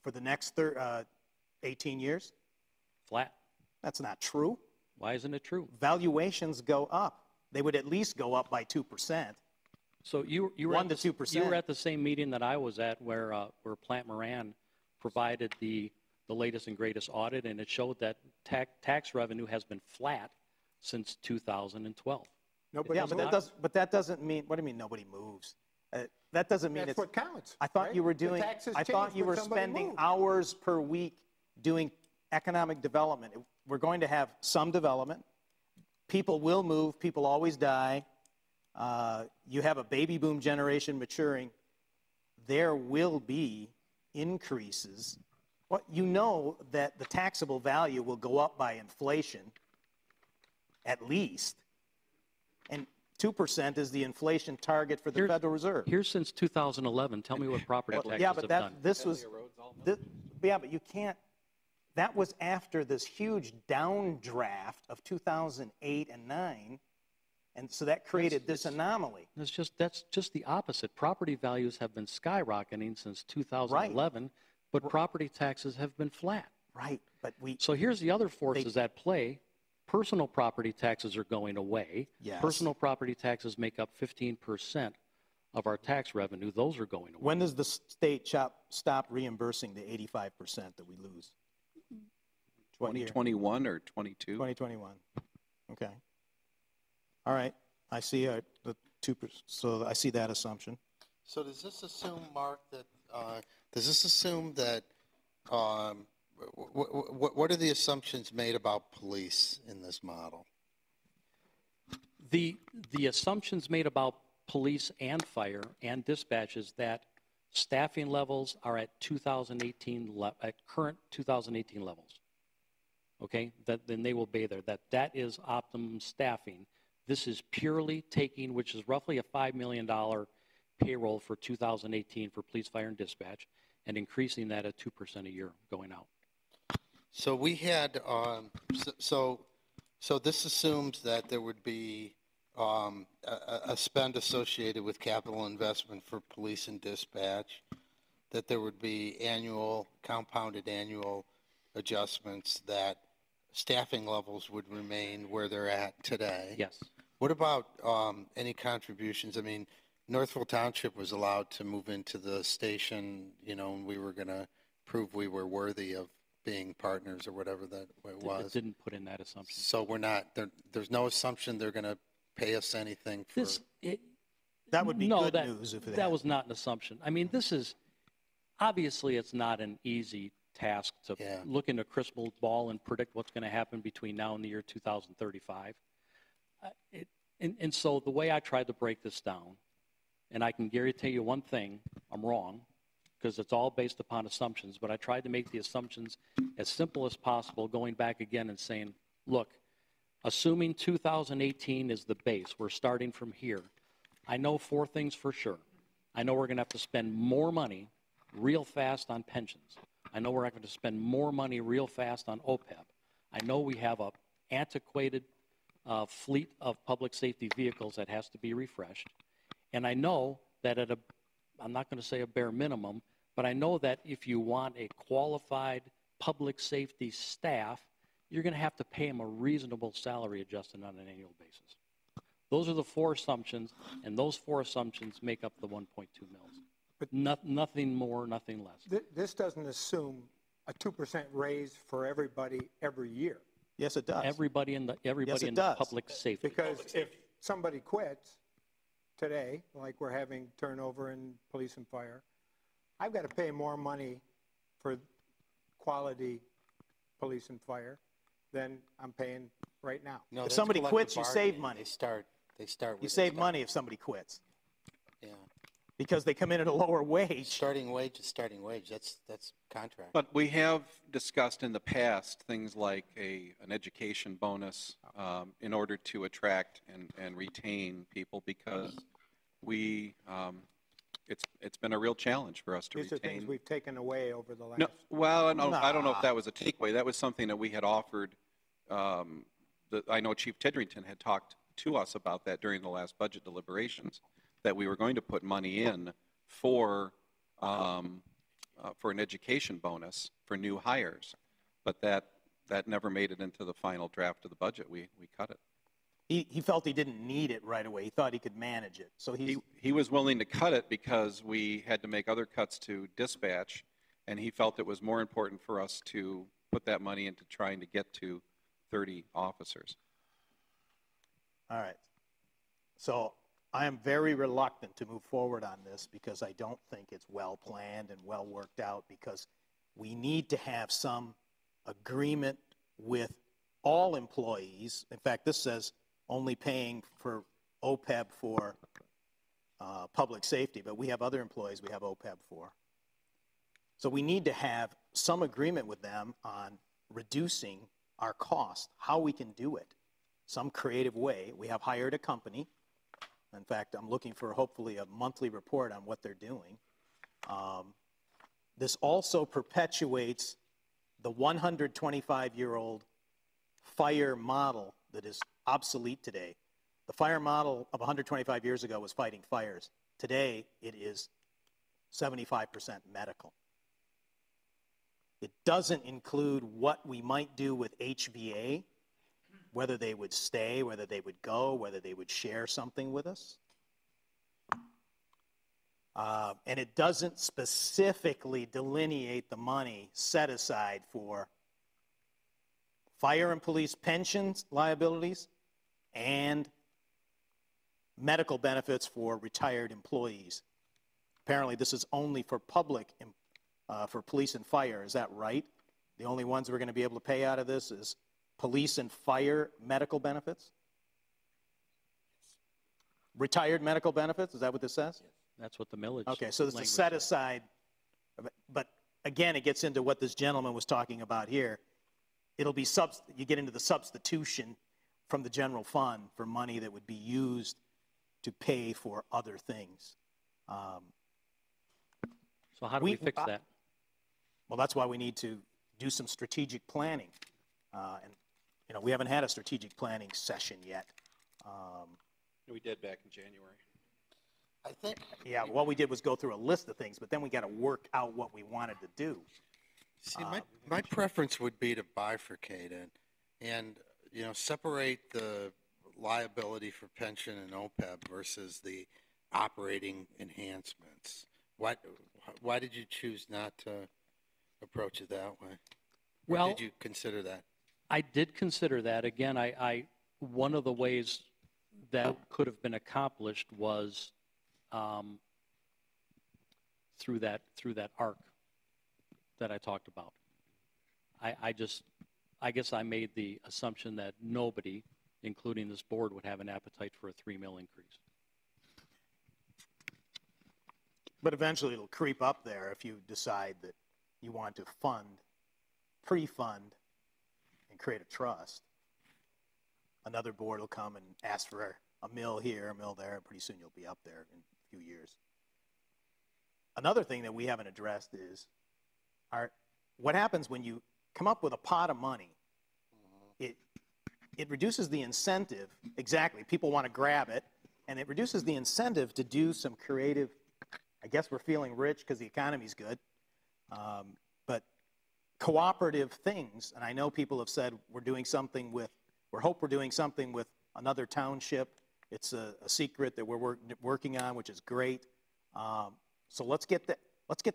for the next 18 years? flat. That's not true. Why isn't it true? Valuations go up. They would at least go up by 2%. So you were 1 at to 2%. You were at the same meeting that I was at where Plant Moran provided the latest and greatest audit, and it showed that tax revenue has been flat since 2012. Yeah, but that doesn't mean, what do you mean nobody moves? That doesn't mean That's it's. what counts. I thought right? you were The doing. taxes I thought change you when were somebody spending moves. hours per week doing economic development. We're going to have some development. People will move. People always die. You have a baby boom generation maturing. There will be increases. Well, you know that the taxable value will go up by inflation, at least. And 2% is the inflation target for the Federal Reserve. Here since 2011, tell me what property taxes Yeah, but have done. this was, yeah, but you can't, that was after this huge downdraft of 2008 and 9, and so that created this anomaly. That's just the opposite. Property values have been skyrocketing since 2011, but property taxes have been flat. Right, but So here's the other forces at play. Personal property taxes are going away. Yes. Personal property taxes make up 15% of our tax revenue. Those are going away. when does the state stop reimbursing the 85% that we lose? What year? 2021 or 22? 2021. Okay. All right. I see the 2%. So I see that assumption. So does this assume, Mark, that, what are the assumptions made about police in this model? The assumptions made about police and fire and dispatch is that staffing levels are at 2018 at current 2018 levels. Okay, then they will be there. That is optimum staffing. This is purely taking, which is roughly a $5 million payroll for 2018 for police, fire, and dispatch, and increasing that at 2% a year going out. So we had, so this assumes that there would be a spend associated with capital investment for police and dispatch, that there would be compounded annual adjustments, that staffing levels would remain where they're at today. Yes. What about any contributions? I mean, Northville Township was allowed to move into the station, and we were going to prove we were worthy of being partners or whatever that it was. It didn't put in that assumption. So we're not, there's no assumption they're going to pay us anything for. That would be no, good that, news if it that happened. was not an assumption. I mean, this is, obviously it's not an easy task to look into a crystal ball and predict what's going to happen between now and the year 2035. And so the way I tried to break this down, and I can guarantee you one thing, I'm wrong, because it's all based upon assumptions, but I tried to make the assumptions as simple as possible, going back again and saying, look, assuming 2018 is the base, we're starting from here. I know 4 things for sure. I know we're going to have to spend more money real fast on pensions. I know we're going to spend more money real fast on OPEB. I know we have an antiquated fleet of public safety vehicles that has to be refreshed. And I know that I'm not going to say a bare minimum, but I know that if you want a qualified public safety staff, you're going to have to pay them a reasonable salary adjustment on an annual basis. Those are the 4 assumptions, and those 4 assumptions make up the 1.2 mils. But nothing more, nothing less. This doesn't assume a 2% raise for everybody every year. Yes, it does. Everybody in the public safety. Because if somebody quits today, like we're having turnover in police and fire, I've got to pay more money for quality police and fire than I'm paying right now. No, If that's somebody collective quits, you save bargaining. money. They start with You save money if somebody quits Yeah. because they come in at a lower wage. Starting wage is starting wage. That's contract. But we have discussed in the past things like an education bonus in order to attract and retain people, because it's been a real challenge for us to These are retain. things we've taken away over the last. No, well, no, I don't know if that was a takeaway. That was something that we had offered. I know Chief Tidrington had talked to us about that during the last budget deliberations, that we were going to put money in for an education bonus for new hires, but that never made it into the final draft of the budget. We cut it. He felt he didn't need it right away. He thought he could manage it. So he was willing to cut it because we had to make other cuts to dispatch, and he felt it was more important for us to put that money into trying to get to 30 officers. All right. So I am very reluctant to move forward on this because I don't think it's well-planned and well worked out, because we need to have some agreement with all employees. In fact, this says only paying for OPEB for public safety, but we have other employees we have OPEB for. So we need to have some agreement with them on reducing our cost, how we can do it, some creative way. We have hired a company. In fact, I'm looking for hopefully a monthly report on what they're doing. This also perpetuates the 125-year-old fire model that is obsolete today. The fire model of 125 years ago was fighting fires. Today, it is 75% medical. It doesn't include what we might do with HVA, whether they would stay, whether they would go, whether they would share something with us. And it doesn't specifically delineate the money set aside for fire and police pensions liabilities and medical benefits for retired employees. Apparently, this is only for public, for police and fire. Is that right? The only ones we're going to be able to pay out of this is police and fire medical benefits? Retired medical benefits? Is that what this says? Yes. That's what the millage. Okay, so this is set aside. But again, it gets into what this gentleman was talking about here. It'll be you get into the substitution from the general fund for money that would be used to pay for other things. So how do we fix that? Well, that's why we need to do some strategic planning. And, you know, we haven't had a strategic planning session yet. We did back in January. I think. Yeah, what we did was go through a list of things, but then we got to work out what we wanted to do. See, my preference would be to bifurcate it and, you know, separate the liability for pension and OPEB versus the operating enhancements. Why did you choose not to approach it that way? Or did you consider that? I did consider that. Again, one of the ways that could have been accomplished was through that arc that I talked about. I guess I made the assumption that nobody, including this board, would have an appetite for a 3 mil increase. But eventually it'll creep up there if you decide that you want to pre-fund, and create a trust. Another board will come and ask for a mill here, a mill there, and pretty soon you'll be up there in a few years. Another thing that we haven't addressed is what happens when you come up with a pot of money. It reduces the incentive. Exactly, people want to grab it, and it reduces the incentive to do some creative. I guess we're feeling rich because the economy's good, but cooperative things. And I know people have said we're doing something with another township. It's a secret that we're working on, which is great. So let's get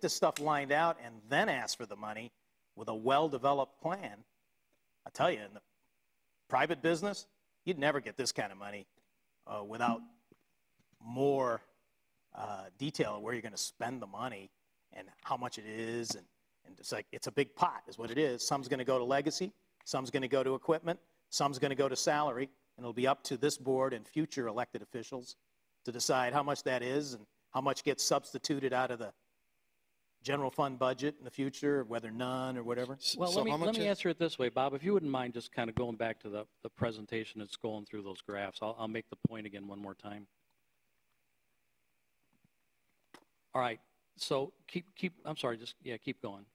this stuff lined out and then ask for the money with a well-developed plan. I tell you, in the private business, you'd never get this kind of money without more detail of where you're going to spend the money and how much it is. And it's a big pot is what it is. Some's going to go to legacy. Some's going to go to equipment. Some's going to go to salary. And it'll be up to this board and future elected officials to decide how much that is and how much gets substituted out of the general fund budget in the future, whether none or whatever. Well, let me answer it this way, Bob. If you wouldn't mind just kind of going back to the presentation and scrolling through those graphs, I'll make the point again one more time. All right. So keep going.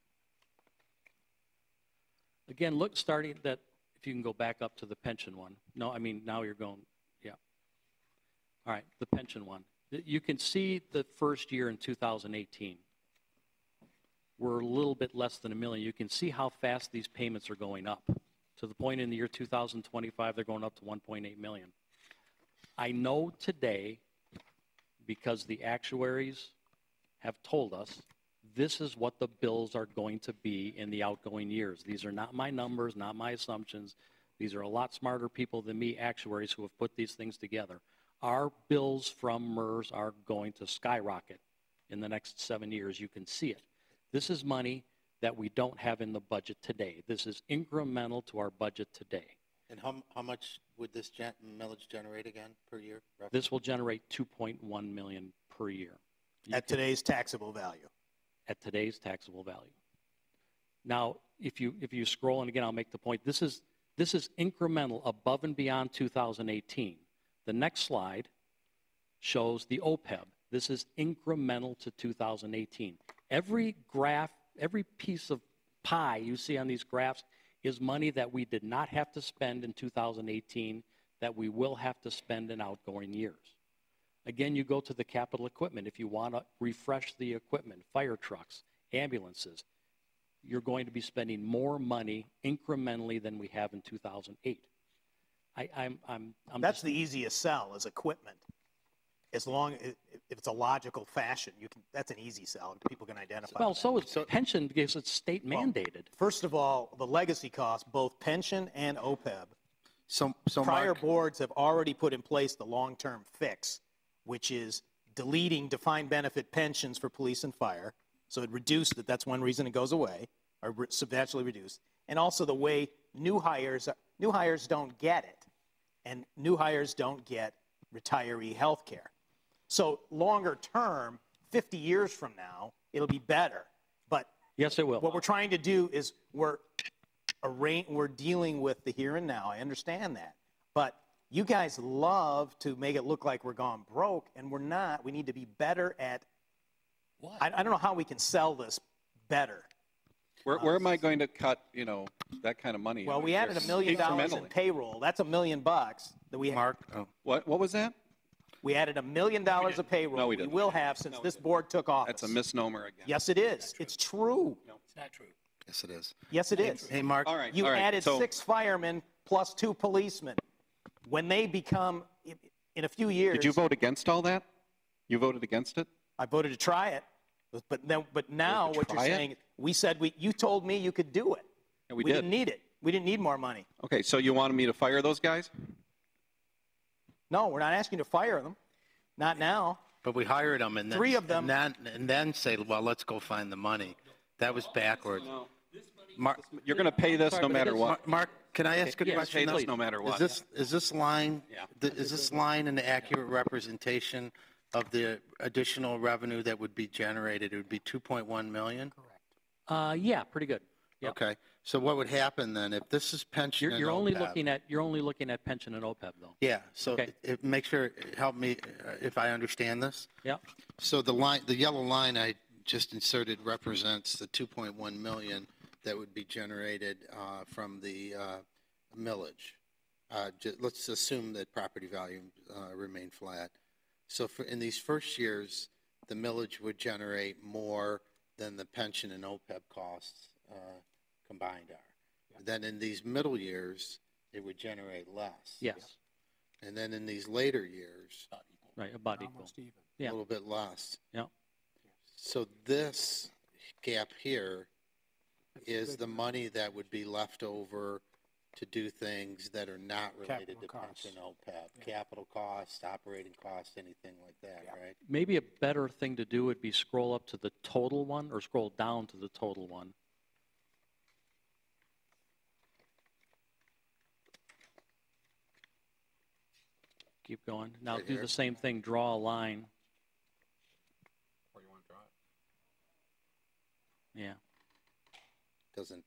Again, look, starting that, if you can go back up to the pension one. No, I mean, now you're going, yeah. All right, the pension one. You can see the first year in 2018. We're a little bit less than $1 million. You can see how fast these payments are going up. To the point in the year 2025, they're going up to 1.8 million. I know today, because the actuaries have told us, this is what the bills are going to be in the outgoing years. These are not my numbers, not my assumptions. These are a lot smarter people than me, actuaries, who have put these things together. Our bills from MERS are going to skyrocket in the next 7 years. You can see it. This is money that we don't have in the budget today. This is incremental to our budget today. And how much would this millage generate again per year? Roughly? This will generate $2.1 million per year. At today's taxable value. At today's taxable value. Now, if you scroll, and again, I'll make the point, this is incremental above and beyond 2018. The next slide shows the OPEB. This is incremental to 2018. Every graph, every piece of pie you see on these graphs is money that we did not have to spend in 2018 that we will have to spend in outgoing years. Again, you go to the capital equipment. If you want to refresh the equipment, fire trucks, ambulances, you're going to be spending more money incrementally than we have in 2008. That's the easiest sell is equipment. As long as if it's a logical fashion, that's an easy sell. People can identify. Well, that. so is pension because it's state mandated. First of all, the legacy costs, both pension and OPEB. So Prior Mark, boards have already put in place the long-term fix, which is deleting defined benefit pensions for police and fire. So it reduced it. That's one reason it goes away, or substantially reduced. And also the way new hires don't get it, and new hires don't get retiree health care. So longer term, 50 years from now, it'll be better. But yes, it will. What we're trying to do is we're dealing with the here and now. I understand that. But you guys love to make it look like we're gone broke, and we're not. We need to be better at what? I don't know how we can sell this better. Where am I going to cut, that kind of money? Well, we added $1 million in payroll. That's $1 million that we Mark, What was that? We added $1 million of payroll. No, we we didn't. will have since this board took office. That's a misnomer again. Yes, it is. It's true. No, it's not true. yes, it is. Yes, it is. Hey, Mark. All right. You all right. added So, 6 firemen plus 2 policemen. When they become, in a few years. Did you vote against all that? You voted against it? I voted to try it. But now what you're try it? saying, we said, you told me you could do it. Yeah, we didn't need it. We didn't need more money. Okay, so you wanted me to fire those guys? No, we're not asking you to fire them. Not now. But we hired them, and then, 3 of them. and then say, well, let's go find the money. That was backwards. Mark, You're going to pay this no matter what. Mark, can I ask a Yes, question? pay though? this no matter what. Is this line Yeah. is this line an accurate representation of the additional revenue that would be generated? It would be 2.1 million. Yeah, pretty good. Yep. Okay. So what would happen then if this is pension? You're and only OPEB? looking at pension and OPEB though. Yeah. So Okay. make sure help me if I understand this. Yep. So the yellow line I just inserted represents the 2.1 million that would be generated from the millage. Let's assume that property value remained flat. So in these first years, the millage would generate more than the pension and OPEB costs combined are. Yeah. Then in these middle years, it would generate less. Yes. And then in these later years, Right, about equal. Yeah. a little bit less. Yeah. So this gap here is the money that would be left over to do things that are not related to pension, OPEB, capital costs, operating costs, anything like that, right? Maybe a better thing to do would be scroll up to the total one or scroll down to the total one. Keep going. Now Right do here? the same thing, draw a line. Where you want to draw it? Yeah. Doesn't,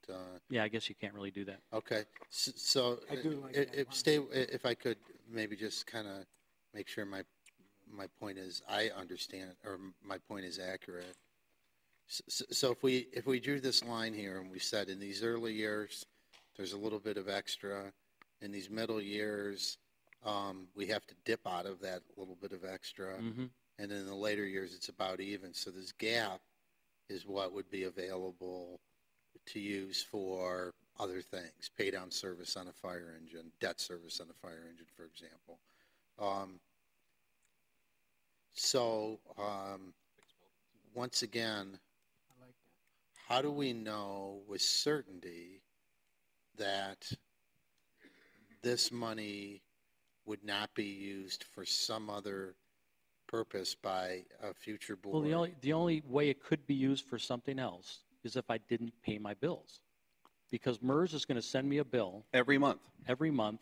Yeah, I guess you can't really do that. okay. So I do like that if I could maybe just kind of make sure my point is, I understand, or my point is accurate. So if we drew this line here and we said in these early years, there's a little bit of extra. In these middle years, we have to dip out of that little bit of extra. Mm-hmm. And in the later years, it's about even. So this gap is what would be available to use for other things, pay down service on a fire engine, debt service on a fire engine, for example. Once again, how do we know with certainty that this money would not be used for some other purpose by a future board? Well, the only way it could be used for something else is if I didn't pay my bills. Because MERS is going to send me a bill Every month. every month.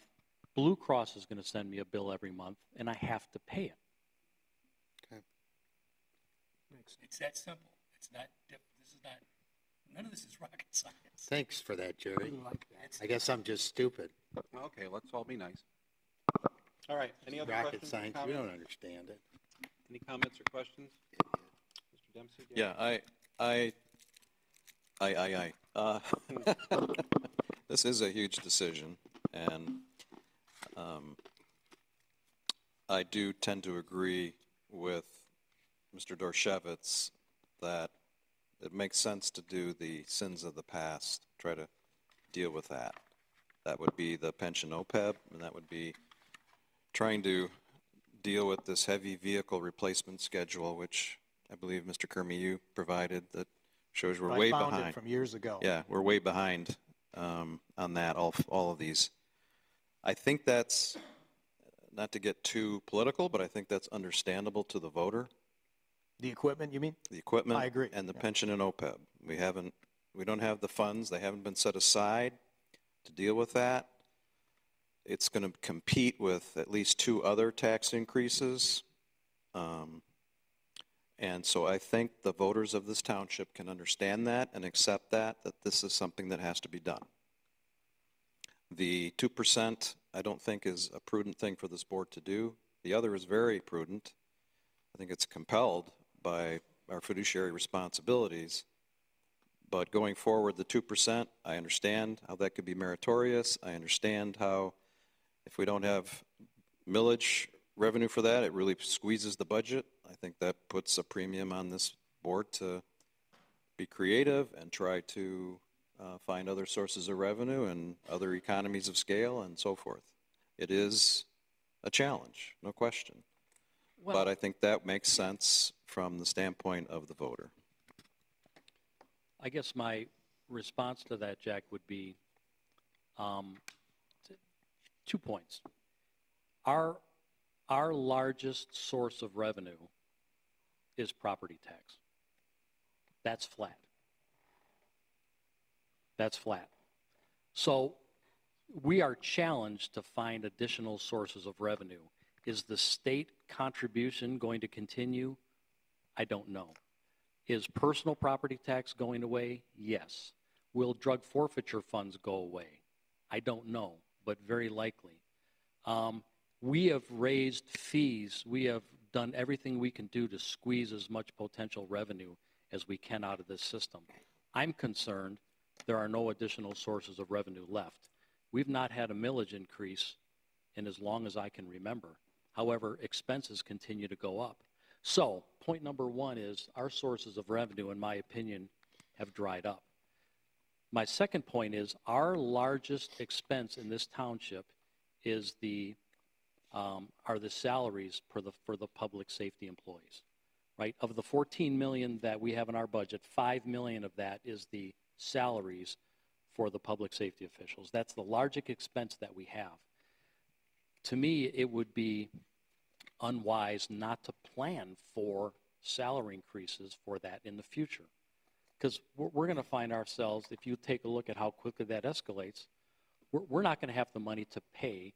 Blue Cross is going to send me a bill every month, and I have to pay it. It's that simple. It's not, this is not, none of this is rocket science. Thanks for that, Jerry. I guess I'm just stupid. Okay, let's all be nice. All right, any other Rocket questions? science, or we comments? don't understand it. Any comments or questions? Mr. Dempsey? do you have- Yeah, this is a huge decision, and I do tend to agree with Mr. Dorshevitz that it makes sense to do the sins of the past, try to deal with that. That would be the pension OPEB, and that would be trying to deal with this heavy vehicle replacement schedule, which I believe, Mr. Kermy, you provided, that shows we're way I found behind. it from years ago. Yeah, we're way behind on that, all of these. I think that's, not to get too political, but I think that's understandable to the voter. The equipment, you mean? The equipment. I agree, And the yeah. pension and OPEB. We don't have the funds, they haven't been set aside to deal with that. It's going to compete with at least 2 other tax increases. And so I think the voters of this township can understand that and accept that this is something that has to be done. The 2% I don't think is a prudent thing for this board to do. The other is very prudent. I think it's compelled by our fiduciary responsibilities. But going forward, the 2%, I understand how that could be meritorious. I understand how if we don't have millage revenue for that, it really squeezes the budget. I think that puts a premium on this board to be creative and try to find other sources of revenue and other economies of scale and so forth. It is a challenge, no question. Well, But I think that makes sense from the standpoint of the voter. I guess my response to that, Jack, would be 2 points. Our largest source of revenue is property tax. That's flat. That's flat. So we are challenged to find additional sources of revenue. Is the state contribution going to continue? I don't know. Is personal property tax going away? Yes. Will drug forfeiture funds go away? I don't know, but very likely. We have raised fees. We have done everything we can do to squeeze as much potential revenue as we can out of this system. I'm concerned there are no additional sources of revenue left. We've not had a millage increase in as long as I can remember. However, expenses continue to go up. So, point number 1 is our sources of revenue, in my opinion, have dried up. My second point is our largest expense in this township is are the salaries for the public safety employees, right? Of the $14 million that we have in our budget, $5 million of that is the salaries for the public safety officials. That's the largest expense that we have. To me, it would be unwise not to plan for salary increases for that in the future. Because we're going to find ourselves, if you take a look at how quickly that escalates, we're not going to have the money to pay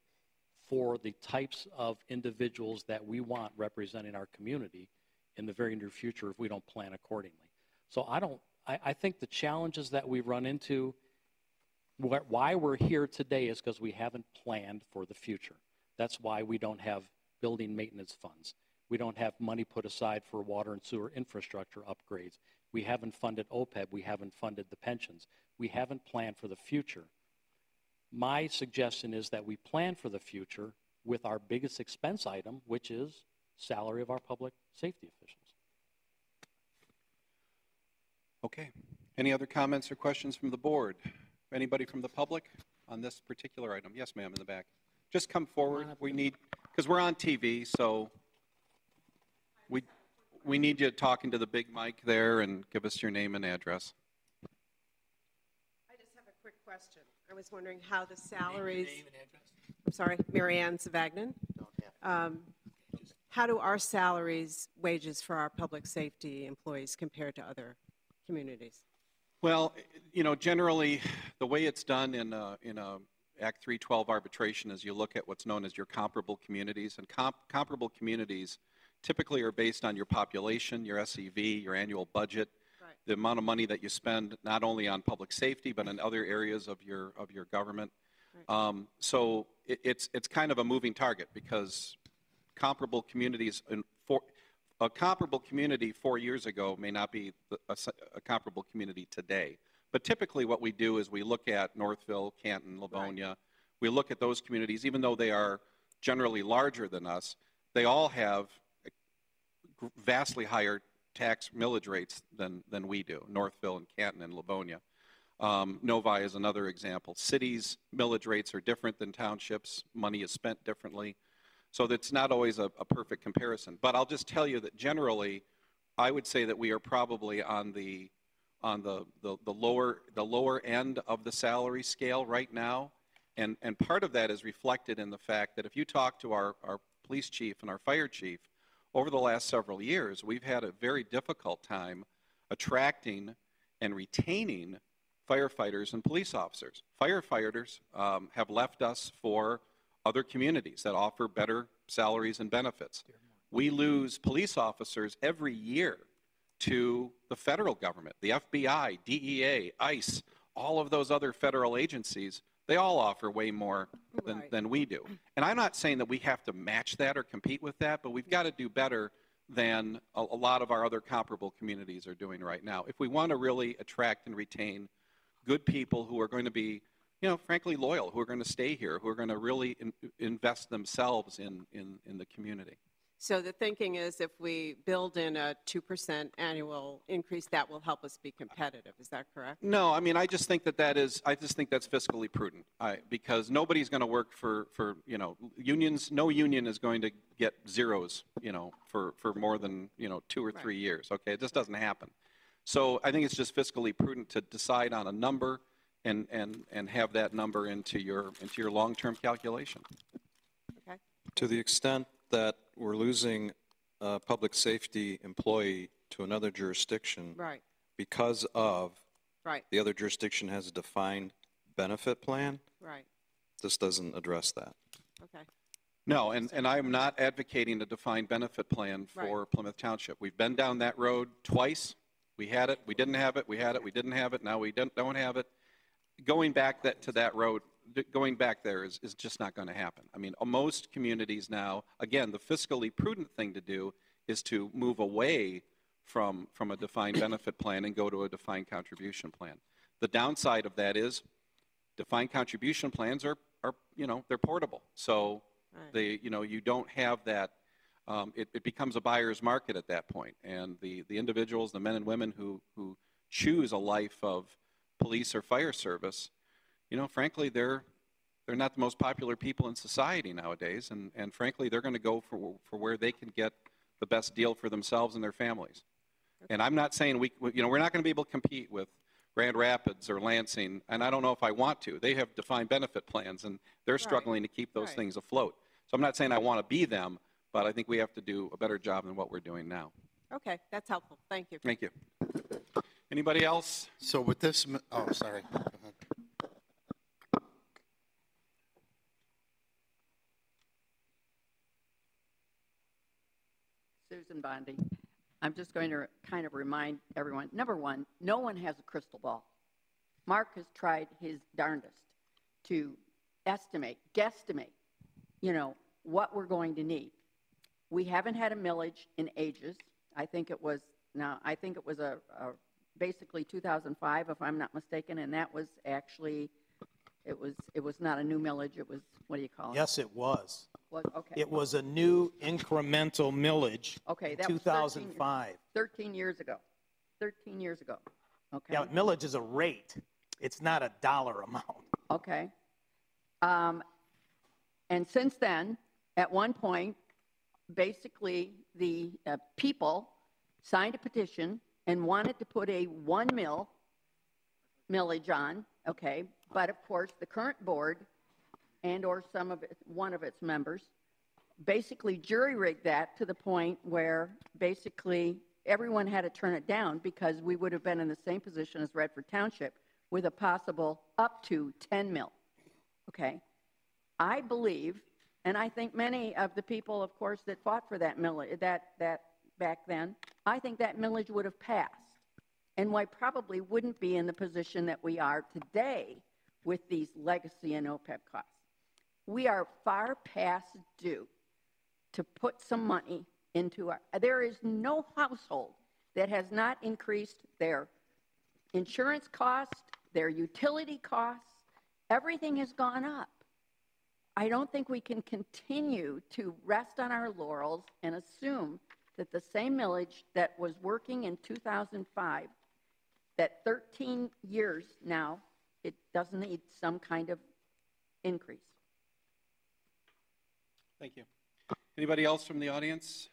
for the types of individuals that we want representing our community in the very near future if we don't plan accordingly. So I think the challenges that we run into, why we're here today is because we haven't planned for the future. That's why we don't have building maintenance funds. We don't have money put aside for water and sewer infrastructure upgrades. We haven't funded OPEB. We haven't funded the pensions. We haven't planned for the future. My suggestion is that we plan for the future with our biggest expense item, which is salary of our public safety officials. Okay. Any other comments or questions from the board? Anybody from the public on this particular item? Yes, ma'am, in the back. Just come forward. We need, because we're on TV, so we need you talking to the big mic there and give us your name and address. I just have a quick question. I was wondering how the salaries. Name and address. I'm sorry, Mary Ann Zavagnin. How do our salaries, wages for our public safety employees compare to other communities? Well, generally, the way it's done in a Act 312 arbitration is you look at what's known as your comparable communities, and comparable communities typically are based on your population, your SEV, your annual budget, right, the amount of money that you spend not only on public safety but in other areas of your government. Right. So it's kind of a moving target because comparable communities a comparable community 4 years ago may not be a comparable community today. But typically what we do is we look at Northville, Canton, Livonia. Right. We look at those communities, even though they are generally larger than us, they all have vastly higher tax millage rates than we do, Northville and Canton and Livonia. Novi is another example. Cities' millage rates are different than townships. Money is spent differently. So that's not always a perfect comparison. But I'll just tell you that generally, I would say that we are probably on the lower end of the salary scale right now. And part of that is reflected in the fact that if you talk to our police chief and our fire chief, over the last several years, we've had a very difficult time attracting and retaining firefighters and police officers. Firefighters have left us for other communities that offer better salaries and benefits. We lose police officers every year to the federal government, the FBI, DEA, ICE, all of those other federal agencies. They all offer way more than we do. And I'm not saying that we have to match that or compete with that, but we've got to do better than a lot of our other comparable communities are doing right now. If we want to really attract and retain good people who are going to be, frankly loyal, who are going to stay here, who are going to really invest themselves in the community. So the thinking is if we build in a 2% annual increase, that will help us be competitive. Is that correct? No, I mean, I just think that's fiscally prudent because nobody's going to work for unions. No union is going to get zeros, for more than, 2 or 3 years. Okay, it just doesn't happen. So I think it's just fiscally prudent to decide on a number and have that number into your long-term calculation. Okay. To the extent that we're losing a public safety employee to another jurisdiction, right, because of the other jurisdiction has a defined benefit plan, right, this doesn't address that. Okay. No, and I'm not advocating a defined benefit plan for Plymouth Township. We've been down that road twice. We had it, we didn't have it, we had it, we didn't have it, now we don't have it. Going back to that road, going back there is just not going to happen. I mean, most communities now, again, the fiscally prudent thing to do is to move away from a defined benefit plan and go to a defined contribution plan. The downside of that is defined contribution plans are they're portable. So you don't have that. It becomes a buyer's market at that point. And the individuals, the men and women who choose a life of police or fire service, frankly, they're not the most popular people in society nowadays, and frankly, they're going to go for where they can get the best deal for themselves and their families. And I'm not saying we're not going to be able to compete with Grand Rapids or Lansing, and I don't know if I want to. They have defined benefit plans, and they're struggling to keep those things afloat. So I'm not saying I want to be them, but I think we have to do a better job than what we're doing now. Okay, that's helpful. Thank you. Thank you. Anybody else? So with this, oh, sorry. Go ahead. Susan Bondi. I'm just going to kind of remind everyone, number one, no one has a crystal ball. Mark has tried his darndest to guesstimate, what we're going to need. We haven't had a millage in ages. I think it was basically 2005, if I'm not mistaken, and that was actually, it was not a new millage. It was, what do you call it? Yes, it was. Okay. It was a new incremental millage in in 2005. 13 years ago. 13 years ago. Okay. Yeah, millage is a rate. It's not a dollar amount. Okay. And since then, at one point, basically the people signed a petition and wanted to put a 1 millage on, okay? But of course, the current board and/or one of its members basically jury-rigged that to the point where basically everyone had to turn it down because we would have been in the same position as Redford Township with a possible up to 10 mil. Okay? I believe, and I think many of the people, of course, that fought for that millage, that back then, I think that millage would have passed. And we probably wouldn't be in the position that we are today with these legacy and OPEB costs. We are far past due to put some money into there is no household that has not increased their insurance costs, their utility costs. Everything has gone up. I don't think we can continue to rest on our laurels and assume that the same millage that was working in 2005, that 13 years now, it doesn't need some kind of increase. Thank you. Anybody else from the audience?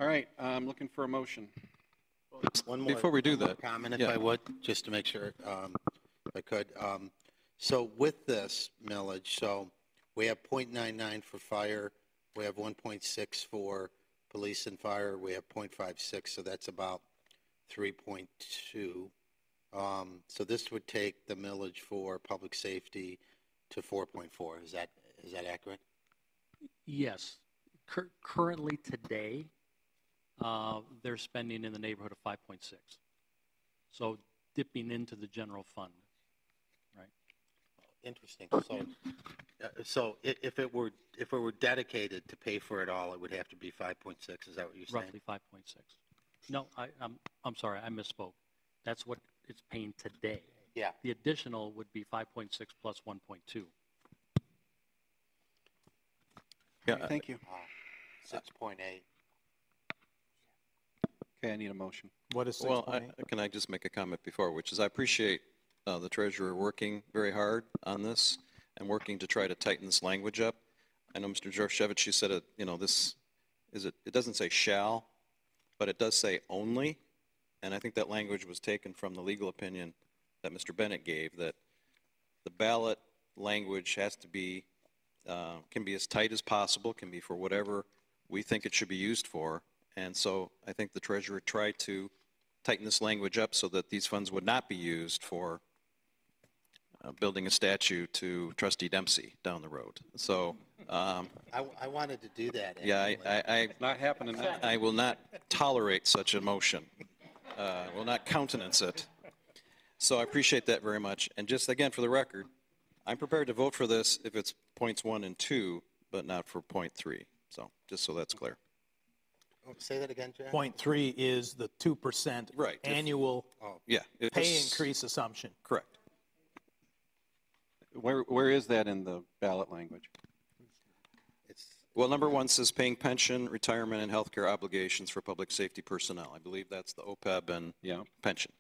All right, I'm looking for a motion. One more. Before we do that, comment, if yeah. I would, just to make sure, if I could. So with this millage, so we have 0.99 for fire, we have 1.6 for police and fire, we have 0.56, so that's about 3.2. So this would take the millage for public safety to 4.4. Is that accurate? Yes. Currently today, they're spending in the neighborhood of 5.6. So dipping into the general fund, right? Interesting. So if it were dedicated to pay for it all, it would have to be 5.6. Is that what you're saying? Roughly 5.6. No, I'm sorry, I misspoke. That's what it's paying today. Yeah. The additional would be 5.6 plus 1.2. Yeah. Thank you. 6.8. Okay, I need a motion. What is 6.8? Well, can I just make a comment before, which is I appreciate the treasurer working very hard on this and working to try to tighten this language up. I know Mr. Georgievich, you said it, it doesn't say shall, but it does say only. And I think that language was taken from the legal opinion that Mr. Bennett gave, that the ballot language has to be, can be as tight as possible, can be for whatever we think it should be used for. And so I think the treasurer tried to tighten this language up so that these funds would not be used for building a statue to Trustee Dempsey down the road. So I wanted to do that. yeah, It's not happening now. I will not tolerate such a motion. Will not countenance it. So I appreciate that very much. And just again, for the record, I'm prepared to vote for this if it's points 1 and 2, but not for point 3. So just so that's clear. Say that again, Jack. Point 3 is the 2% Right. annual Yeah. pay increase assumption. Correct. Where is that in the ballot language? Well, number 1 says paying pension, retirement, and health care obligations for public safety personnel. I believe that's the OPEB and pension.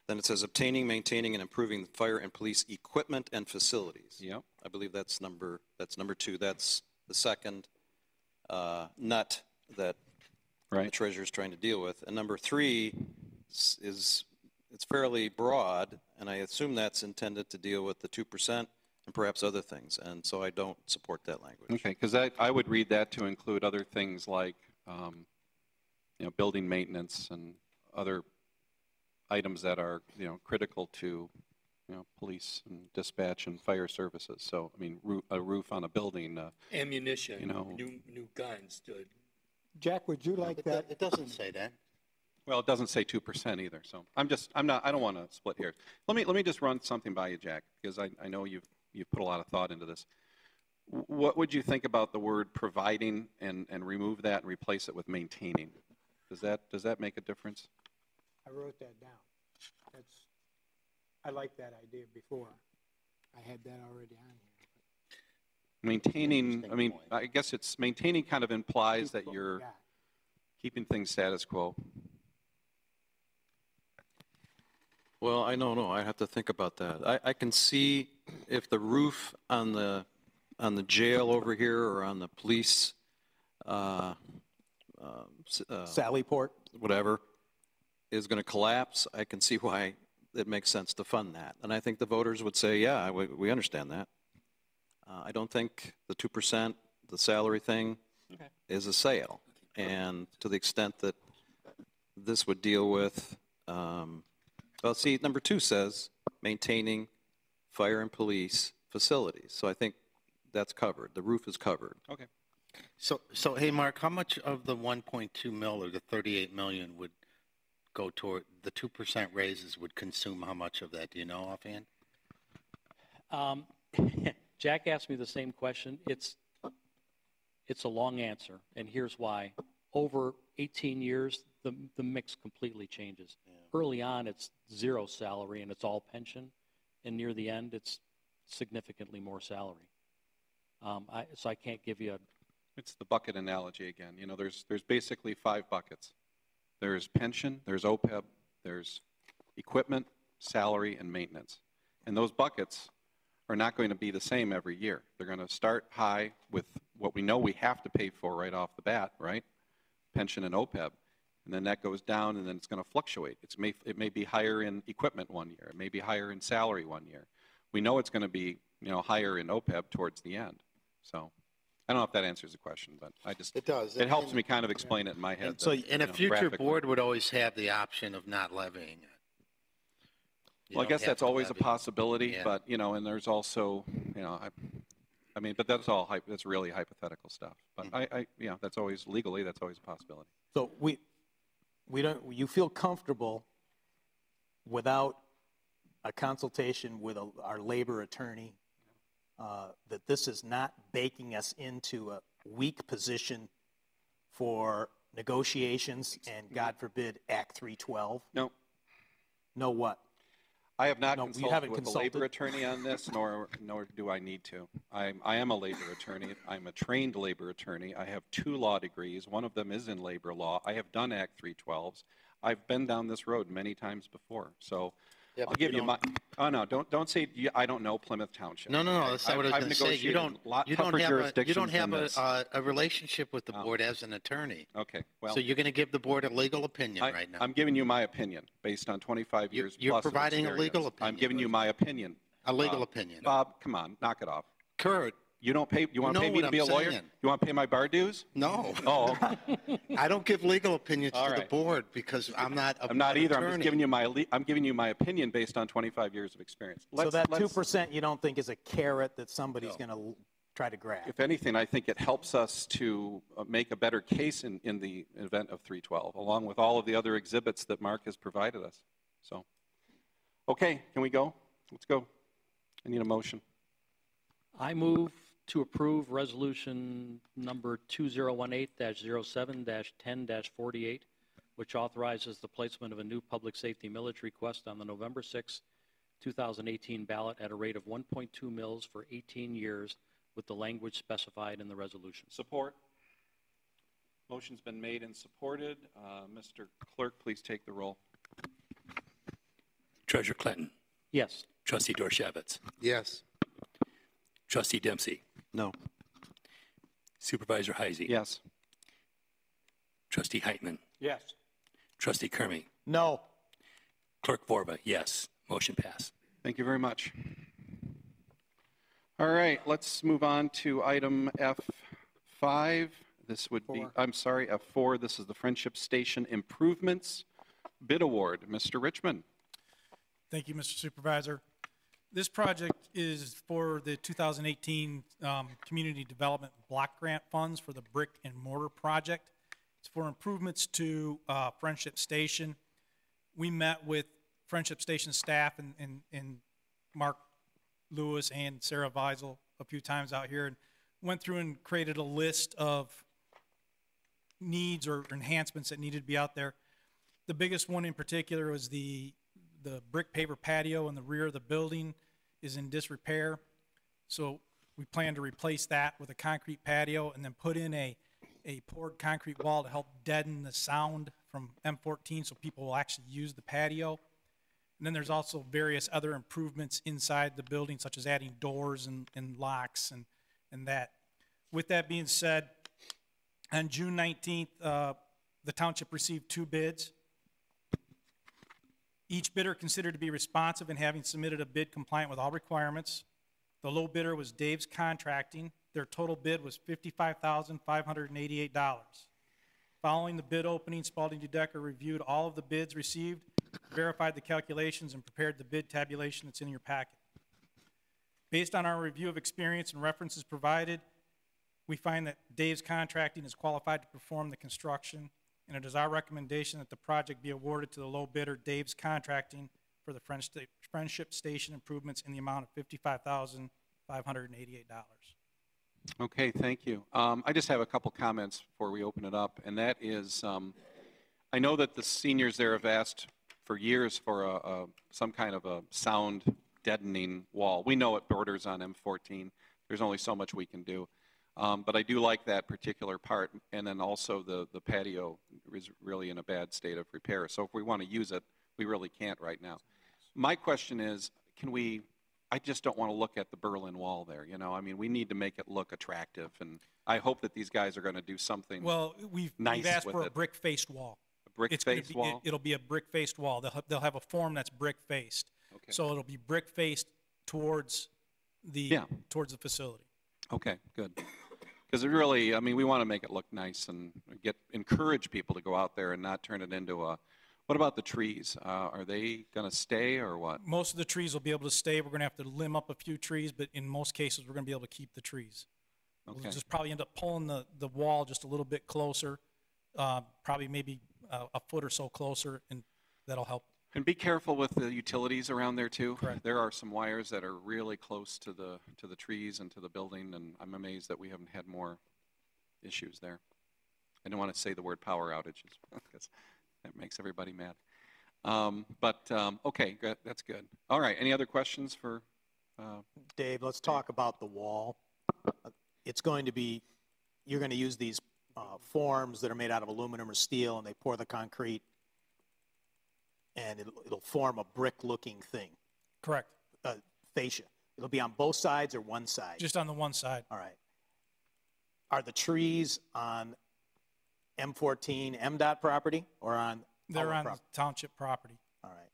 Then it says obtaining, maintaining, and improving the fire and police equipment and facilities. Yep. I believe that's number 2. That's the second nut that the treasurer is trying to deal with. And number 3 is it's fairly broad, and I assume that's intended to deal with the 2% and perhaps other things. And so I don't support that language. Okay, because I would read that to include other things like, building maintenance and other items that are, critical to, police and dispatch and fire services. So, I mean, a roof on a building. Ammunition, new guns. Jack, would you like that? It doesn't say that. Well, it doesn't say 2% either. So I don't want to split hairs. Let me just run something by you, Jack, because I know you've put a lot of thought into this. What would you think about the word providing and remove that and replace it with maintaining? Does that make a difference? I wrote that down. I liked that idea before. I had that already on here. Maintaining, I mean, I guess it's maintaining kind of implies that you're keeping things status quo. Well, I don't know. I have to think about that. I can see if the roof on the jail over here or on the police Sallyport. whatever is going to collapse. I can see why it makes sense to fund that. And I think the voters would say, yeah, we understand that. I don't think the 2%, the salary thing, is a sale. And to the extent that this would deal with, well, see, number 2 says maintaining fire and police facilities. So I think that's covered. The roof is covered. Okay. So hey, Mark, how much of the 1.2 mil or the 38 million would go toward the 2% raises would consume how much of that? Do you know offhand? Jack asked me the same question. It's a long answer, and here's why. Over 18 years, the mix completely changes. Yeah. Early on, it's zero salary and it's all pension, and near the end, it's significantly more salary. So I can't give you a... It's the bucket analogy again. You know, there's basically 5 buckets. There's pension, there's OPEB, there's equipment, salary, and maintenance. And those buckets are not going to be the same every year. They're going to start high with what we know we have to pay for right off the bat, right? Pension and OPEB. And then that goes down, and then it's going to fluctuate. It may be higher in equipment one year. It may be higher in salary one year. We know it's going to be, you know, higher in OPEB towards the end. So I don't know if that answers the question, but It does. It helps me kind of explain it in my head. And a future board would always have the option of not levying it. Well, I guess that's always a possibility, but, you know, and there's also, you know, I mean, but that's all, that's really hypothetical stuff. But you know, that's always, legally, that's always a possibility. So you feel comfortable without a consultation with our labor attorney that this is not baking us into a weak position for negotiations and, God forbid, Act 312? No. No what? I have not consulted with a labor attorney on this, nor do I need to. I am a labor attorney. I'm a trained labor attorney. I have 2 law degrees. One of them is in labor law. I have done Act 312s. I've been down this road many times before. So I'll give you my. Oh no! Don't say I don't know Plymouth Township. No, that's not what I was going to say. You don't have a relationship with the board as an attorney. Okay. Well. So you're going to give the board a legal opinion right now. I'm giving you my opinion based on 25 years. You're providing a legal opinion. I'm giving you my opinion. A legal opinion. Bob, come on, knock it off. Kurt. You don't pay. You want to pay me to be a lawyer? You want to pay my bar dues? No. Oh. Okay. I don't give legal opinions to the board because I'm not. I'm not either. Attorney. I'm just giving you my. I'm giving you my opinion based on 25 years of experience. So that 2% you don't think is a carrot that somebody's going to try to grab? If anything, I think it helps us to make a better case in the event of 312, along with all of the other exhibits that Mark has provided us. So, okay, can we go? Let's go. I need a motion. I move to approve resolution number 2018-07-10-48, which authorizes the placement of a new public safety millage request on the November 6, 2018 ballot at a rate of 1.2 mils for 18 years with the language specified in the resolution. Support. Motion's been made and supported. Mr. Clerk, please take the roll. Treasurer Clinton. Yes. Trustee Dorshevitz. Yes. Trustee Dempsey. No. Supervisor Heisey. Yes. Trustee Heitman. Yes. Trustee Kermy. No. Clerk Vorba, yes. Motion passed. Thank you very much. All right, let's move on to item F5. This would be, I'm sorry, F4. This is the Friendship Station Improvements Bid Award. Mr. Richmond. Thank you, Mr. Supervisor. This project is for the 2018 Community Development Block Grant Funds for the Brick and Mortar Project. It's for improvements to Friendship Station. We met with Friendship Station staff and Mark Lewis and Sarah Weisel a few times out here and went through and created a list of needs or enhancements that needed to be out there. The biggest one in particular was the brick paver patio in the rear of the building is in disrepair. So we plan to replace that with a concrete patio and then put in a poured concrete wall to help deaden the sound from M14 so people will actually use the patio. And then there's also various other improvements inside the building, such as adding doors and locks and that. With that being said, on June 19th, the township received 2 bids. Each bidder considered to be responsive and having submitted a bid compliant with all requirements. The low bidder was Dave's Contracting. Their total bid was $55,588. Following the bid opening, Spalding DeDecker reviewed all of the bids received, verified the calculations, and prepared the bid tabulation that's in your packet. Based on our review of experience and references provided, we find that Dave's Contracting is qualified to perform the construction, and it is our recommendation that the project be awarded to the low bidder, Dave's Contracting, for the Friendship Station improvements in the amount of $55,588. Okay, thank you. I just have a couple comments before we open it up, and that is, I know that the seniors there have asked for years for some kind of a sound deadening wall. We know it borders on M14. There's only so much we can do. But I do like that particular part, and then also the patio is really in a bad state of repair. So if we want to use it, we really can't right now. My question is, I just don't want to look at the Berlin Wall there, you know? I mean, we need to make it look attractive, and I hope that these guys are going to do something we've nice asked with for a it. brick-faced wall. A brick-faced wall? It'll be a brick-faced wall. They'll have a form that's brick-faced. Okay. So it'll be brick-faced towards the facility. Okay, good. Because it really, I mean, we want to make it look nice and encourage people to go out there and not turn it into a. What about the trees? Are they going to stay or what? Most of the trees will be able to stay. We're going to have to limb up a few trees, but in most cases, we're going to be able to keep the trees. Okay. We'll just probably end up pulling the wall just a little bit closer, probably maybe a foot or so closer, and that'll help. And be careful with the utilities around there too. Correct. There are some wires that are really close to the trees and to the building, and I'm amazed that we haven't had more issues there. I don't want to say the word power outages because that makes everybody mad. Okay, good. That's good. All right. Any other questions for Dave, let's talk about the wall. It's going to be, you're going to use these forms that are made out of aluminum or steel, and they pour the concrete, and it'll form a brick-looking thing. Correct. Fascia. It'll be on both sides or one side? Just on the one side. All right. Are the trees on M14 MDOT property or on They're our on property? township property. All right.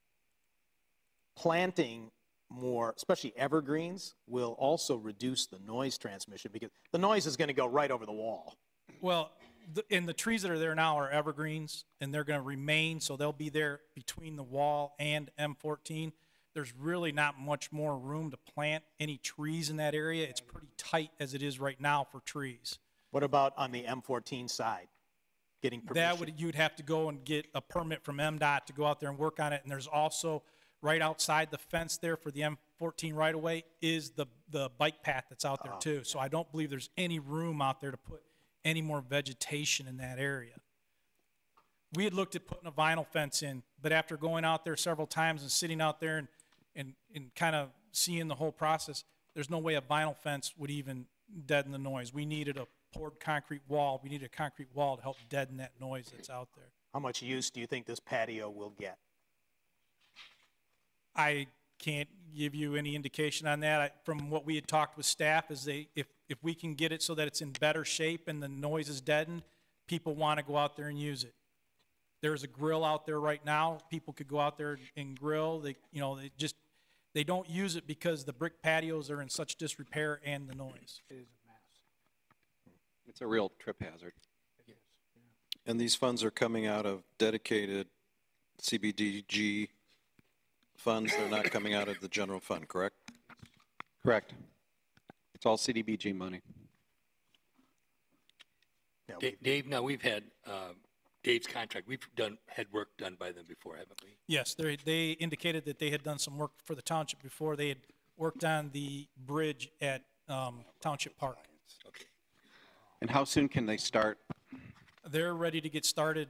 Planting more, especially evergreens, will also reduce the noise transmission because the noise is going to go right over the wall. Well, and the trees that are there now are evergreens, and they're going to remain, so they'll be there between the wall and M14. There's really not much more room to plant any trees in that area. It's pretty tight as it is right now for trees. What about on the M14 side? Getting permission? You'd have to go and get a permit from MDOT to go out there and work on it. And there's also, right outside the fence there for the M14 right-of-way is the bike path that's out there too. So I don't believe there's any room out there to put any more vegetation in that area. We had looked at putting a vinyl fence in, but after going out there several times and sitting out there and kind of seeing the whole process, there's no way a vinyl fence would even deaden the noise. We needed a poured concrete wall. We needed a concrete wall to help deaden that noise that's out there. How much use do you think this patio will get? I can't give you any indication on that. From what we had talked with staff, is if we can get it so that it's in better shape and the noise is deadened, people want to go out there and use it. There's a grill out there right now. People could go out there and grill. They don't use it because the brick patios are in such disrepair and the noise. It is a mess. It's a real trip hazard. It is, yeah. And these funds are coming out of dedicated CBDG funds. They're not coming out of the general fund, correct? Correct. It's all CDBG money. Yeah, Dave, now we've had Dave's contract. We've had work done by them before, haven't we? Yes, they indicated that they had done some work for the township before. They had worked on the bridge at Township Park. Okay. And how soon can they start? They're ready to get started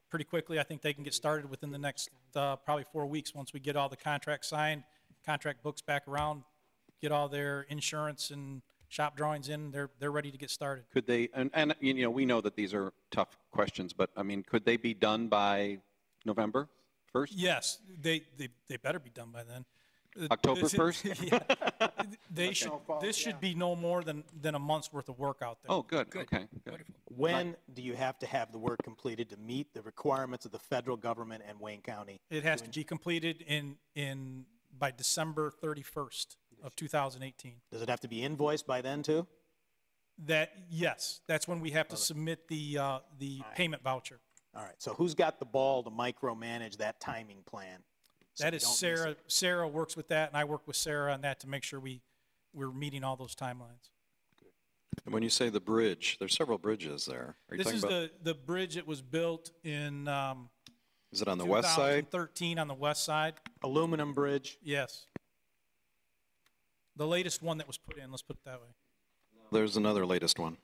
pretty quickly. I think they can get started within the next probably 4 weeks once we get all the contracts signed, contract books back around, get all their insurance and shop drawings in. They're ready to get started. Could they, and we know that these are tough questions, but I mean, could they be done by November 1st? Yes, they better be done by then. October This is- 1st? yeah. This should be no more than a month's worth of work out there. Oh, good, okay, good. When do you have to have the work completed to meet the requirements of the federal government and Wayne County? It has to be completed by December 31st of 2018. Does it have to be invoiced by then, too? Yes, that's when we have to submit the payment voucher. All right, so who's got the ball to micromanage that timing plan? So That we is don't miss Sarah. it? Sarah works with that, and I work with Sarah on that to make sure we're meeting all those timelines. And when you say the bridge, there's several bridges there. Are you This talking is about, the bridge that was built in is it on the west side? 2013 on the west side. Aluminum bridge? Yes. The latest one that was put in, let's put it that way. There's another latest one.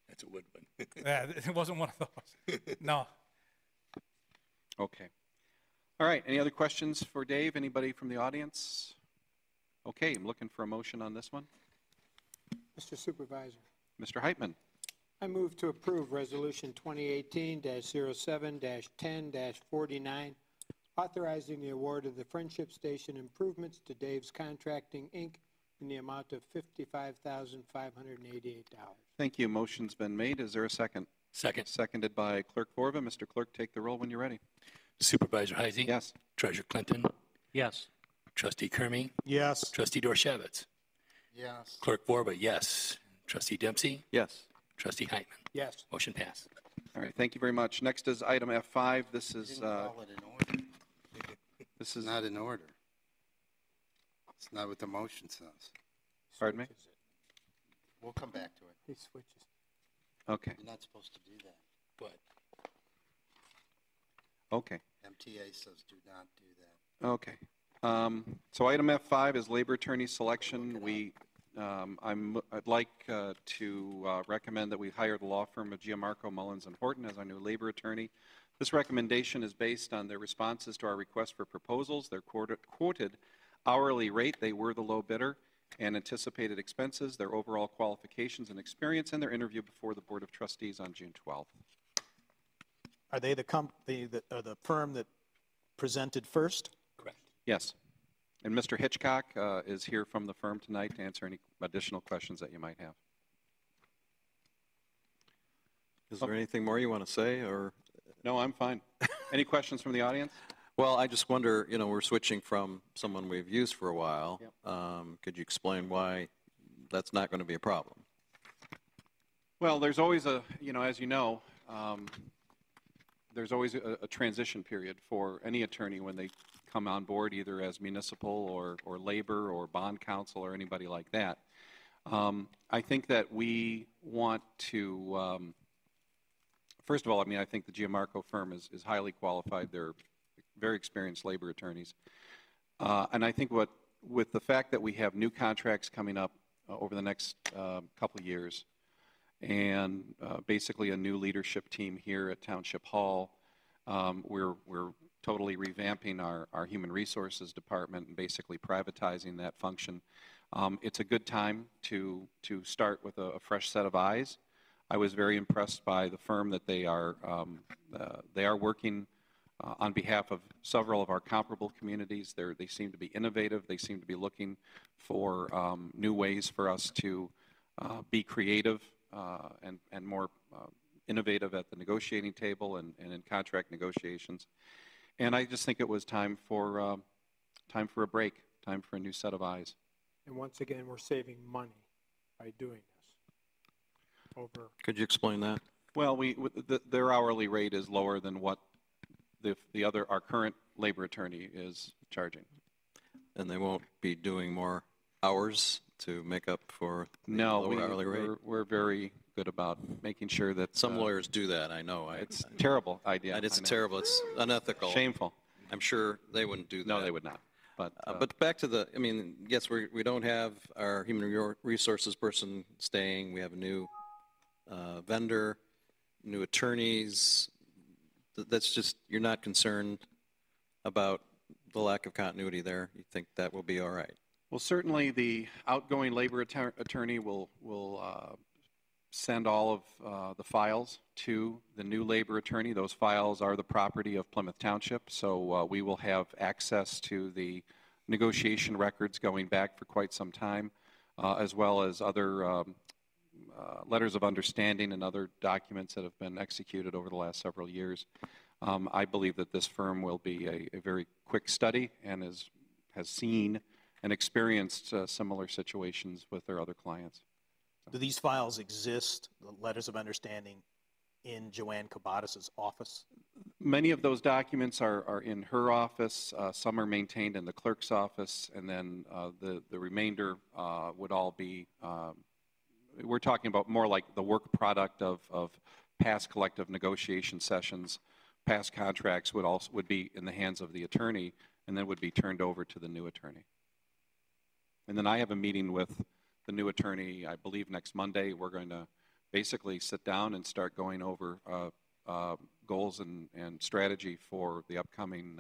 That's a wood one. Yeah, it wasn't one of those. No. Okay. All right, any other questions for Dave? Anybody from the audience? Okay, I'm looking for a motion on this one. Mr. Supervisor, Mr. Heitman, I move to approve Resolution 2018-07-10-49, authorizing the award of the Friendship Station improvements to Dave's Contracting, Inc., in the amount of $55,588. thank you. Motion's been made. Is there a second? Second. Seconded by Clerk Borba. Mr. Clerk, take the roll when you're ready. Supervisor Heisey? Yes. Treasurer Clinton? Yes. Trustee Kermy? Yes. Trustee Dorshevitz? Yes. Clerk Borba, yes. Trustee Dempsey? Yes. Trustee Heitman? Yes. Motion passed. All right, thank you very much. Next is item F5. This is, Didn't call it in order. this It's is, not in order. It's not what the motion says. pardon me? Switches it. We'll come back to it. He switches. Okay, You're not supposed to do that. But okay, MTA says do not do that. okay. So item F5 is labor attorney selection. I'd like to recommend that we hire the law firm of Gianmarco, Mullins & Horton as our new labor attorney. This recommendation is based on their responses to our request for proposals, their quoted hourly rate, they were the low bidder, and anticipated expenses, their overall qualifications and experience, and their interview before the Board of Trustees on June 12th. Are they the firm that presented first? correct. Yes. And Mr. Hitchcock is here from the firm tonight to answer any additional questions that you might have. Is there anything more you want to say, or? No, I'm fine. Any questions from the audience? Well, I just wonder, we're switching from someone we've used for a while. Yep. Could you explain why that's not going to be a problem? Well, there's always as you know, there's always a transition period for any attorney when they come on board, either as municipal or labor or bond counsel or anybody like that. I think that we want to, first of all, I think the Gianmarco firm is highly qualified. They're very experienced labor attorneys. And I think with the fact that we have new contracts coming up over the next couple of years, and basically a new leadership team here at Township Hall, we're totally revamping our human resources department and basically privatizing that function. It's a good time to start with a fresh set of eyes. I was very impressed by the firm that they are working on behalf of several of our comparable communities. They seem to be innovative. They seem to be looking for new ways for us to be creative and more innovative at the negotiating table and in contract negotiations. And I just think it was time for a break, time for a new set of eyes. And once again, we're saving money by doing this. Could you explain that? Well, their hourly rate is lower than what our current labor attorney is charging. And they won't be doing more hours to make up for the lower hourly rate? We're very good about making sure that Some lawyers do that, I know. It's a terrible idea. It's terrible. It's unethical. Shameful. I'm sure they wouldn't do that. No, they would not. But back to yes, we don't have our human resources person staying. We have a new vendor, new attorneys. That's just, you're not concerned about the lack of continuity there. You think that will be all right? Well, certainly the outgoing labor attorney will send all of the files to the new labor attorney. Those files are the property of Plymouth Township, so we will have access to the negotiation records going back for quite some time, as well as other letters of understanding and other documents that have been executed over the last several years. I believe that this firm will be a very quick study and has seen and experienced similar situations with their other clients. Do these files exist, the letters of understanding, in Joanne Kabatis's office? Many of those documents are in her office. Some are maintained in the clerk's office, and then the remainder would all be, we're talking about more like the work product of past collective negotiation sessions. Past contracts would be in the hands of the attorney, and then would be turned over to the new attorney. And then I have a meeting with the new attorney, I believe next Monday. We're going to basically sit down and start going over goals and strategy for the upcoming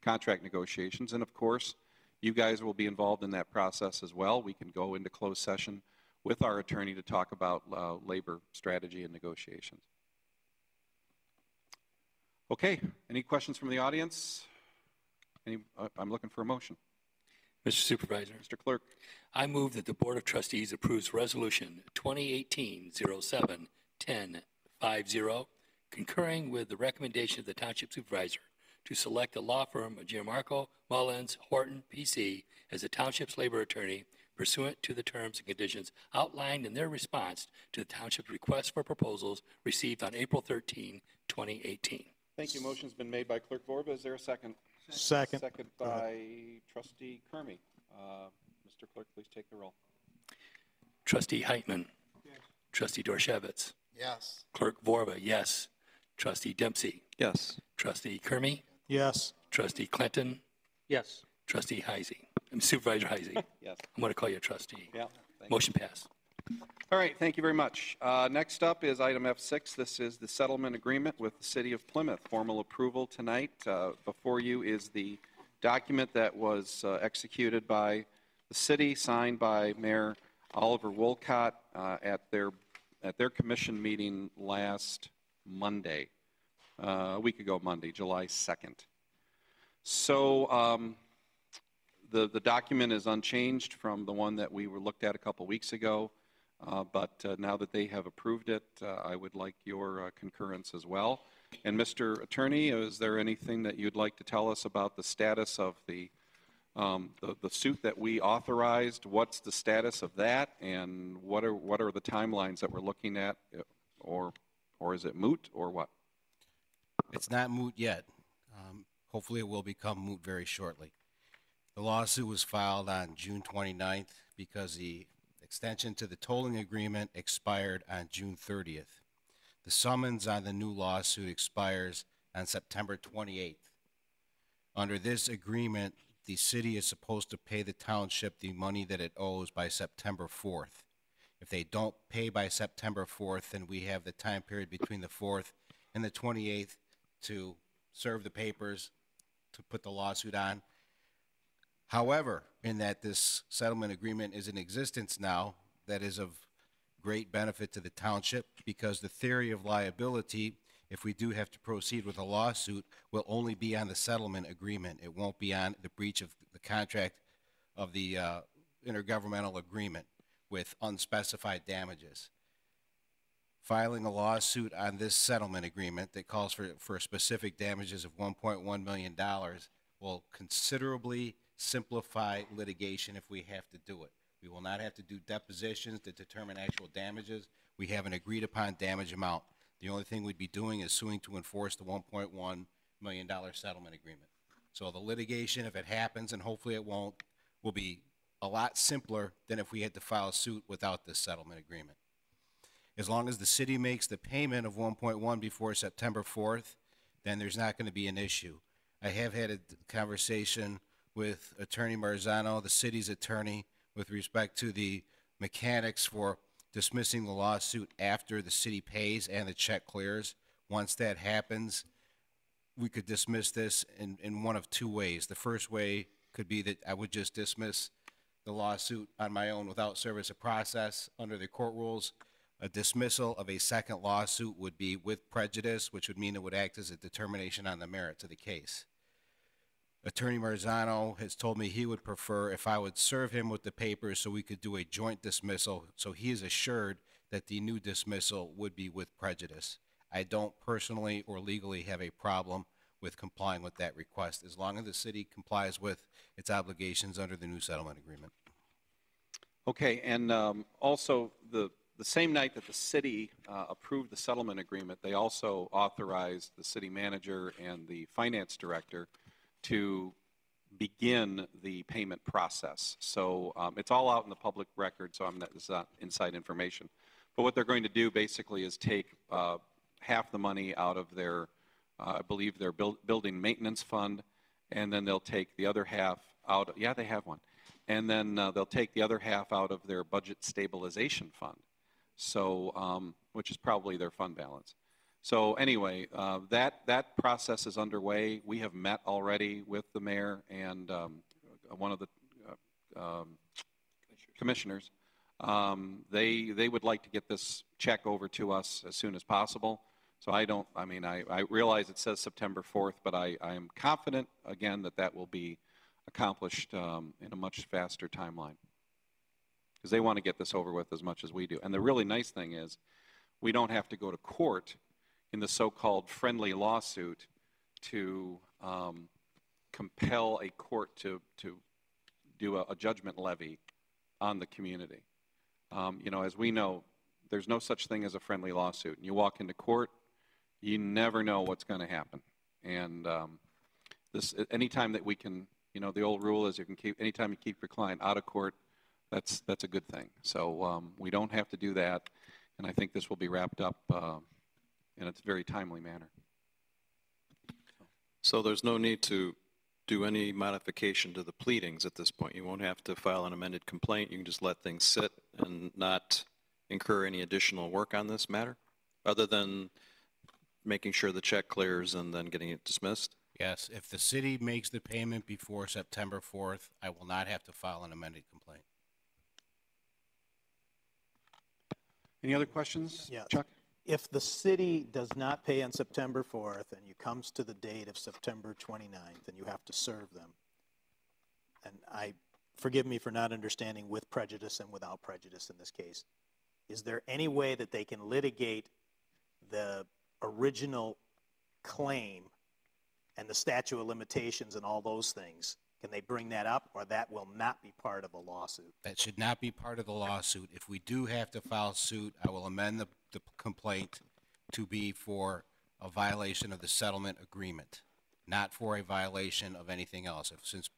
contract negotiations. And of course, you guys will be involved in that process as well. We can go into closed session with our attorney to talk about labor strategy and negotiations. Okay, any questions from the audience? I'm looking for a motion. Mr. Supervisor. Mr. Clerk. I move that the Board of Trustees approves Resolution 2018-07-1050, concurring with the recommendation of the Township Supervisor to select the law firm of Gianmarco Mullins Horton, P.C. as the Township's labor attorney pursuant to the terms and conditions outlined in their response to the Township's request for proposals received on April 13, 2018. Thank you. Motion's been made by Clerk Vorba. Is there a second? Second. Second by Trustee Kermy. Mr. Clerk, please take the roll. Trustee Heitman. Yes. Trustee Dorshevitz. Yes. Clerk Vorba, yes. Trustee Dempsey. Yes. Trustee Kermy. Yes. Trustee Clinton. Yes. Trustee Heisey. Supervisor Heisey. Yes. I'm going to call you a trustee. Yeah. Motion passed. All right, thank you very much. Next up is item F6. This is the settlement agreement with the City of Plymouth. Formal approval tonight. Before you is the document that was executed by the city, signed by Mayor Oliver Wolcott at their commission meeting last Monday, a week ago Monday, July 2nd. So the document is unchanged from the one that we looked at a couple weeks ago. But now that they have approved it, I would like your concurrence as well. And Mr. Attorney, is there anything that you'd like to tell us about the status of the suit that we authorized? What's the status of that, and what are the timelines that we're looking at, or is it moot, or what? It's not moot yet. Hopefully, it will become moot very shortly. The lawsuit was filed on June 29th because the extension to the tolling agreement expired on June 30th. The summons on the new lawsuit expires on September 28th. Under this agreement, the city is supposed to pay the township the money that it owes by September 4th. If they don't pay by September 4th, then we have the time period between the 4th and the 28th to serve the papers, to put the lawsuit on. However, in that this settlement agreement is in existence now, that is of great benefit to the township, because the theory of liability, if we do have to proceed with a lawsuit, will only be on the settlement agreement. It won't be on the breach of the contract of the intergovernmental agreement with unspecified damages. Filing a lawsuit on this settlement agreement that calls for specific damages of $1.1 million will considerably simplify litigation if we have to do it. We will not have to do depositions to determine actual damages. We have an agreed upon damage amount. The only thing we'd be doing is suing to enforce the $1.1 million settlement agreement. So the litigation, if it happens, and hopefully it won't, will be a lot simpler than if we had to file a suit without this settlement agreement. As long as the city makes the payment of 1.1 before September 4th, then there's not going to be an issue. I have had a conversation with Attorney Marzano, the city's attorney, with respect to the mechanics for dismissing the lawsuit after the city pays and the check clears. Once that happens, we could dismiss this in one of two ways. The first way could be that I would just dismiss the lawsuit on my own without service of process under the court rules. A dismissal of a second lawsuit would be with prejudice, which would mean it would act as a determination on the merits of the case. Attorney Marzano has told me he would prefer if I would serve him with the papers so we could do a joint dismissal, so he is assured that the new dismissal would be with prejudice. I don't personally or legally have a problem with complying with that request, as long as the city complies with its obligations under the new settlement agreement. Okay, and also the same night that the city approved the settlement agreement, they also authorized the city manager and the finance director to begin the payment process. So it's all out in the public record, so it's not inside information. But what they're going to do basically is take half the money out of their, I believe, their building maintenance fund, and then they'll take the other half out. Yeah, they have one. And then they'll take the other half out of their budget stabilization fund, so which is probably their fund balance. So anyway, that process is underway. We have met already with the mayor and one of the commissioners. They would like to get this check over to us as soon as possible. So I realize it says September 4th, but I am confident, again, that will be accomplished in a much faster timeline, because they want to get this over with as much as we do. And the really nice thing is we don't have to go to court in the so-called friendly lawsuit to compel a court to do a judgment levy on the community. As we know, there's no such thing as a friendly lawsuit. And you walk into court, you never know what's going to happen. And anytime that we can, the old rule is anytime you keep your client out of court, that's a good thing. So we don't have to do that, and I think this will be wrapped up in a very timely manner. So there's no need to do any modification to the pleadings at this point. You won't have to file an amended complaint. You can just let things sit and not incur any additional work on this matter, other than making sure the check clears and then getting it dismissed? Yes, if the city makes the payment before September 4th, I will not have to file an amended complaint. Any other questions, Yes. Chuck? If the city does not pay on September 4th and you comes to the date of September 29th and you have to serve them, and forgive me for not understanding with prejudice and without prejudice in this case, is there any way that they can litigate the original claim and the statute of limitations and all those things? Can they bring that up, or that will not be part of a lawsuit? That should not be part of the lawsuit. If we do have to file suit, I will amend the complaint to be for a violation of the settlement agreement, not for a violation of anything else. Since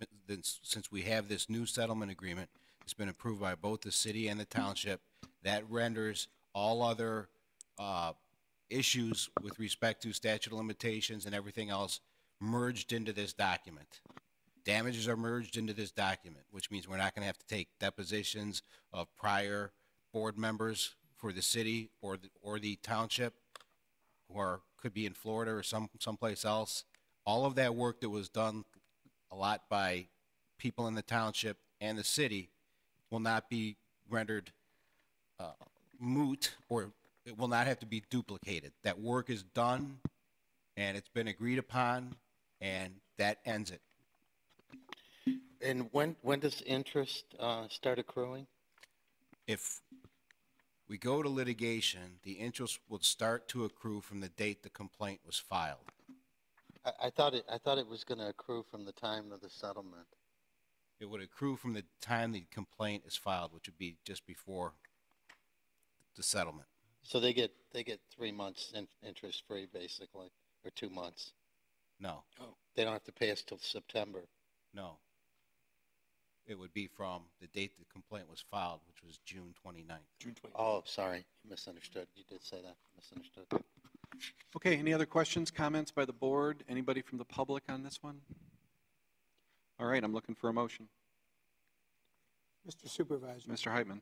we have this new settlement agreement, it's been approved by both the city and the township, that renders all other issues with respect to statute of limitations and everything else merged into this document. Damages are merged into this document, which means we're not going to have to take depositions of prior board members for the city or the township, or could be in Florida or someplace else. All of that work that was done a lot by people in the township and the city will not be rendered moot, or it will not have to be duplicated. That work is done, and it's been agreed upon, and that ends it. And when does interest start accruing? If we go to litigation, the interest would start to accrue from the date the complaint was filed. I thought it was going to accrue from the time of the settlement. It would accrue from the time the complaint is filed, which would be just before the settlement. So they get 3 months interest free, basically, or 2 months. No. Oh. They don't have to pay us till September. No. It would be from the date the complaint was filed, which was June 29th. June 29th. Oh, sorry. Misunderstood. You did say that. Misunderstood. Okay, any other questions, comments by the board? Anybody from the public on this one? All right, I'm looking for a motion. Mr. Supervisor. Mr. Heitman.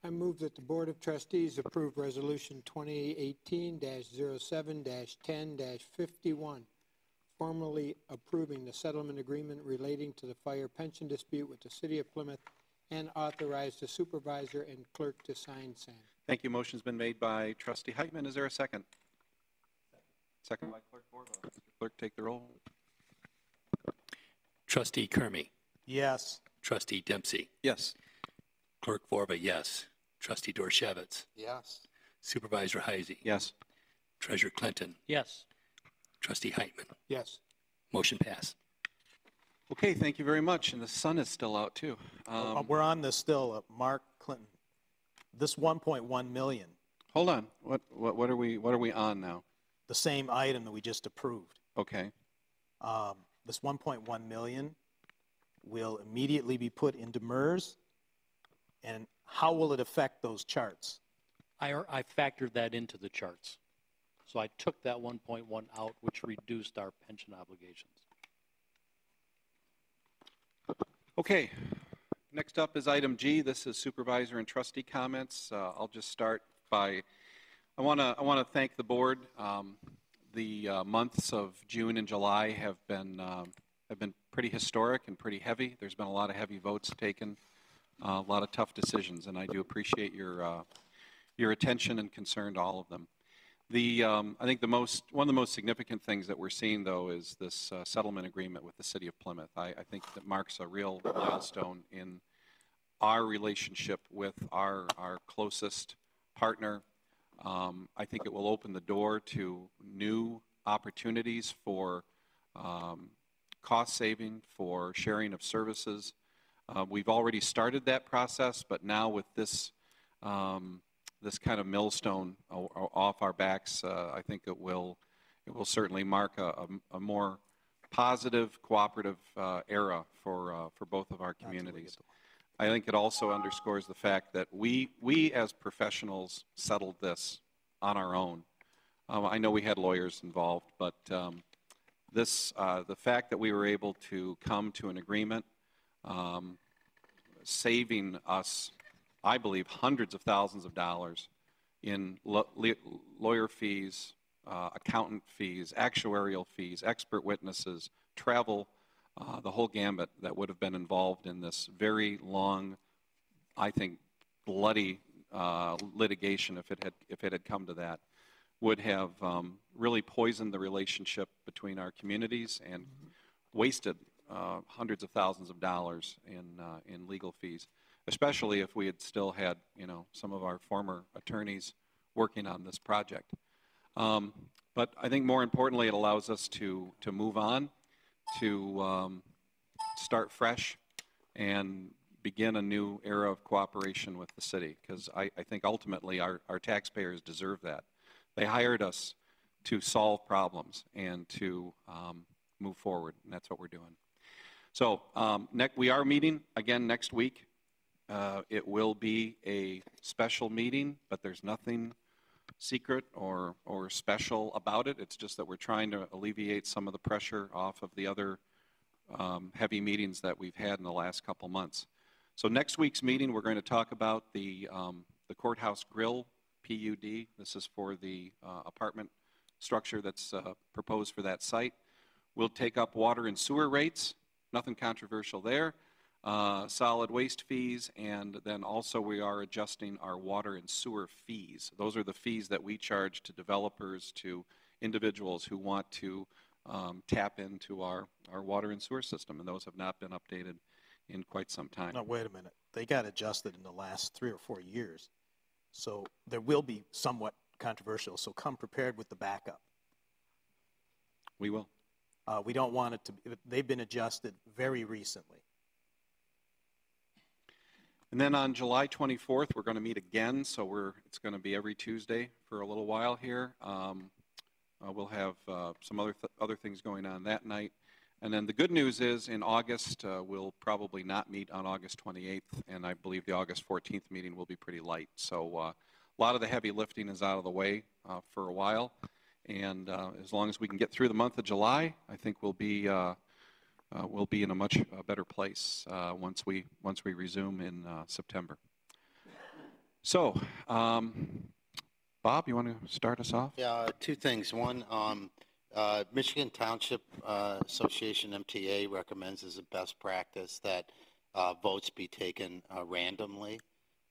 I move that the Board of Trustees approve Resolution 2018-07-10-51, formally approving the settlement agreement relating to the fire pension dispute with the City of Plymouth, and authorize the supervisor and clerk to sign same. Thank you. Motion's been made by Trustee Heitman. Is there a second? Second by Clerk Borba. Mr. Clerk, take the roll. Trustee Kermy. Yes. Trustee Dempsey. Yes. Clerk Vorba, yes. Trustee Dorshevitz. Yes. Supervisor Heisey. Yes. Treasurer Clinton. Yes. Trustee Heitman. Yes. Motion passed. Okay, thank you very much. And the sun is still out, too. We're on this still, Mark Clinton. This 1.1 million, Hold on. What are we on now? the same item that we just approved. Okay. This 1.1 million will immediately be put into MERS, and how will it affect those charts? I factored that into the charts. So I took that 1.1 out, which reduced our pension obligations. Okay. Next up is item G. This is supervisor and trustee comments. I'll just start by, I want to thank the board. The months of June and July have been pretty historic and pretty heavy. There's been a lot of heavy votes taken, a lot of tough decisions, and I do appreciate your attention and concern to all of them. I think one of the most significant things that we're seeing, though, is this settlement agreement with the City of Plymouth. I think that marks a real milestone in our relationship with our closest partner. I think it will open the door to new opportunities for cost saving, for sharing of services. We've already started that process, but now with this this kind of millstone off our backs, I think it will certainly mark a more positive, cooperative era for both of our communities. I think it also underscores the fact that we as professionals settled this on our own. I know we had lawyers involved, but the fact that we were able to come to an agreement, saving us, I believe, hundreds of thousands of dollars in lawyer fees, accountant fees, actuarial fees, expert witnesses, travel, the whole gambit that would have been involved in this very long, I think, bloody litigation, if it had come to that, would have really poisoned the relationship between our communities and wasted hundreds of thousands of dollars in legal fees, especially if we had still had, some of our former attorneys working on this project. But I think more importantly, it allows us to move on, to start fresh and begin a new era of cooperation with the city, because I think ultimately our taxpayers deserve that. They hired us to solve problems and to move forward, and that's what we're doing. So we are meeting again next week. It will be a special meeting, but there's nothing secret or special about it. It's just that we're trying to alleviate some of the pressure off of the other heavy meetings that we've had in the last couple months. So next week's meeting, we're going to talk about the courthouse grill PUD. This is for the apartment structure that's proposed for that site. We'll take up water and sewer rates. Nothing controversial there. Solid waste fees, and then also we are adjusting our water and sewer fees. Those are the fees that we charge to developers, to individuals who want to tap into our water and sewer system, and those have not been updated in quite some time. No, wait a minute. They got adjusted in the last 3 or 4 years. So there will be somewhat controversial, so come prepared with the backup. We will. We don't want it to be, they've been adjusted very recently. And then on July 24th, we're going to meet again, so it's going to be every Tuesday for a little while here. We'll have some other things going on that night. And then the good news is in August, we'll probably not meet on August 28th, and I believe the August 14th meeting will be pretty light. So a lot of the heavy lifting is out of the way for a while, and as long as we can get through the month of July, I think we'll be in a much better place once we resume in September. So, Bob, you want to start us off? Yeah, 2 things. One, Michigan Township Association, MTA, recommends as a best practice that votes be taken randomly.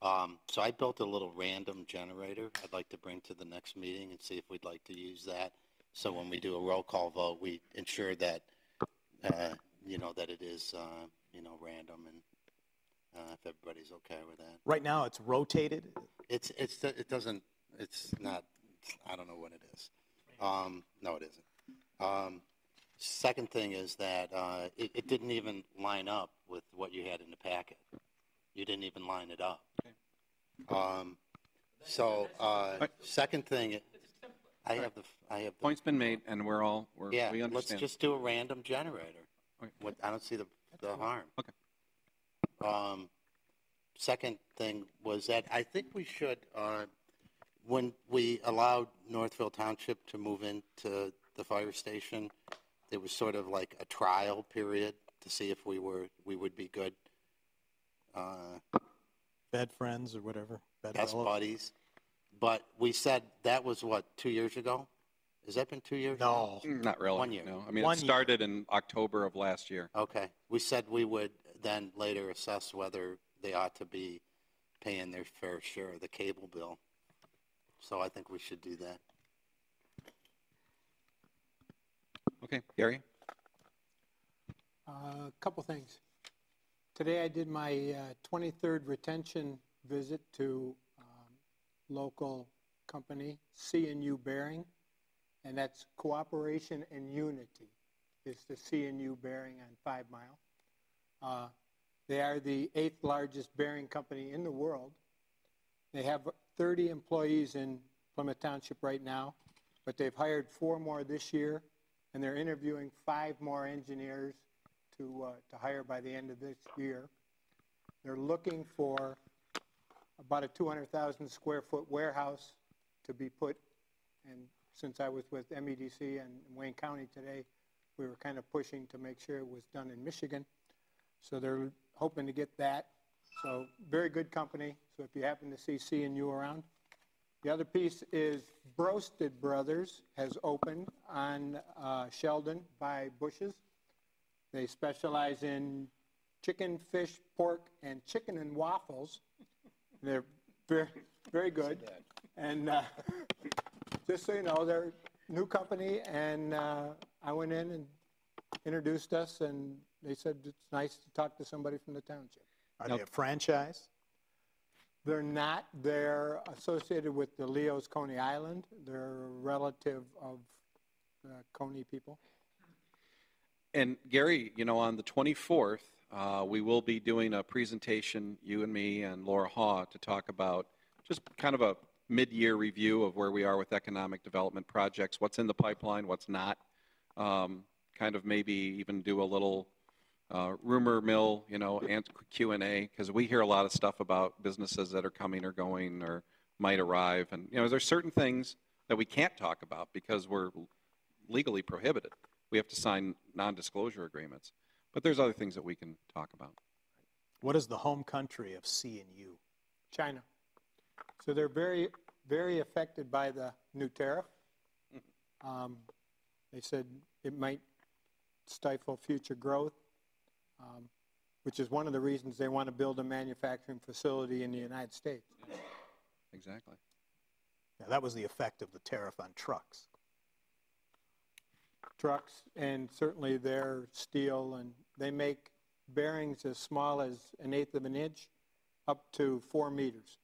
So I built a little random generator I'd like to bring to the next meeting and see if we'd like to use that. So when we do a roll call vote, we ensure that that it is, random, and if everybody's okay with that. Right now, it's rotated. It's not, I don't know what it is. No, it isn't. Second thing is that it didn't even line up with what you had in the packet. You didn't even line it up. Second thing, I have the Point's been made, and we understand. Let's just do a random generator. Okay. I don't see the harm. Okay. Second thing was that I think we should, when we allowed Northville Township to move into the fire station, it was sort of like a trial period to see if we would be good. Bed friends or whatever. Best buddies. But we said that was, 2 years ago? Has that been 2 years? No. Not really. 1 year. No. I mean, it started in October of last year. Okay. We said we would then later assess whether they ought to be paying their fair share of the cable bill. So I think we should do that. Okay. Gary? A couple things. Today I did my 23rd retention visit to local company, C&U Bearing, and that's Cooperation and Unity. It's the C&U Bearing on 5 Mile. They are the 8th largest bearing company in the world. They have 30 employees in Plymouth Township right now, but they've hired 4 more this year, and they're interviewing 5 more engineers to hire by the end of this year. They're looking for about a 200,000 square foot warehouse to be put, and since I was with MEDC and Wayne County today, we were kind of pushing to make sure it was done in Michigan. So they're hoping to get that. So very good company. So if you happen to see C&U around. The other piece is Broasted Brothers has opened on Sheldon by Bush's. They specialize in chicken, fish, pork, and chicken and waffles. They're very, very good. And just so you know, they're a new company, and I went in and introduced us, and they said it's nice to talk to somebody from the township. Are they a franchise? They're not. They're associated with the Leo's Coney Island. They're a relative of the Coney people. And Gary, on the 24th, we will be doing a presentation, you and me and Laura Haw, to talk about just kind of a mid-year review of where we are with economic development projects, what's in the pipeline, what's not, kind of maybe even do a little rumor mill, Q&A, because we hear a lot of stuff about businesses that are coming or going or might arrive. And, there's certain things that we can't talk about because we're legally prohibited. We have to sign non-disclosure agreements. But there's other things that we can talk about. What is the home country of C&U? China. So they're very, very affected by the new tariff. They said it might stifle future growth, which is one of the reasons they want to build a manufacturing facility in the United States. Yeah, exactly. Yeah, that was the effect of the tariff on trucks. Trucks, and certainly their steel, and they make bearings as small as 1/8 of an inch up to 4 meters.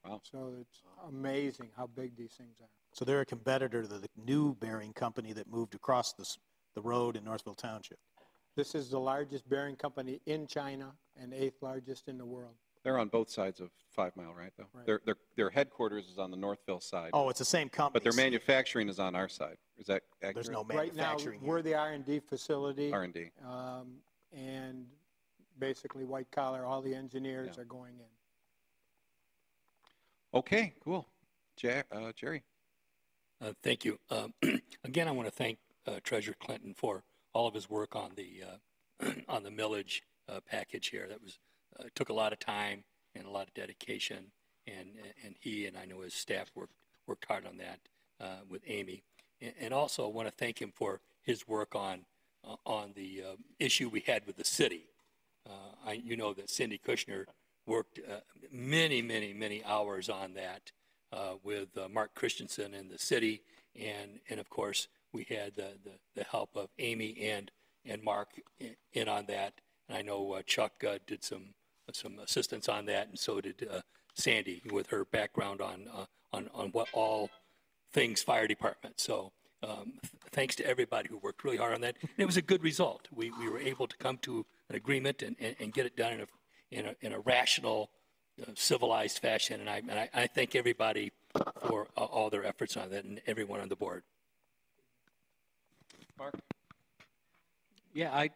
Wow. So it's amazing how big these things are. So they're a competitor to the new bearing company that moved across the road in Northville Township. This is the largest bearing company in China and 8th largest in the world. They're on both sides of 5 Mile, right, though? Right. Their headquarters is on the Northville side. Oh, it's the same company. But their manufacturing is on our side. Is that accurate? There's no Right now, manufacturing we're the R&D facility. R&D. And basically white collar, all the engineers are going in. Okay, cool. Jerry. Thank you. Again, I want to thank Treasurer Clinton for all of his work on the millage package here. That was took a lot of time and a lot of dedication, and he and I know his staff worked hard on that with Amy. And also, I want to thank him for his work on the issue we had with the city. You know that Cindy Kushner worked many hours on that with Mark Christensen and the city, and of course we had the help of Amy and and Mark in on that. And I know Chuck did some assistance on that, and so did Sandy with her background on what all things fire department. So thanks to everybody who worked really hard on that. And it was a good result. We were able to come to an agreement and get it done in a rational, civilized fashion. And I thank everybody for all their efforts on that and everyone on the board. Mark? Yeah,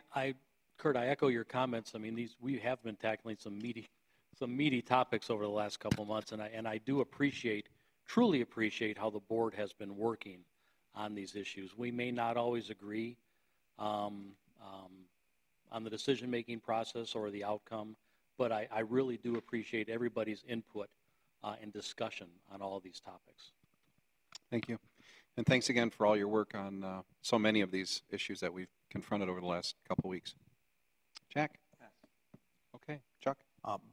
Kurt, I echo your comments. I mean, we have been tackling some meaty topics over the last couple of months, and I do truly appreciate how the board has been working on these issues. We may not always agree on the decision-making process or the outcome, but I really do appreciate everybody's input and discussion on all of these topics. Thank you. And thanks again for all your work on so many of these issues that we've confronted over the last couple of weeks. Jack? Okay. Chuck?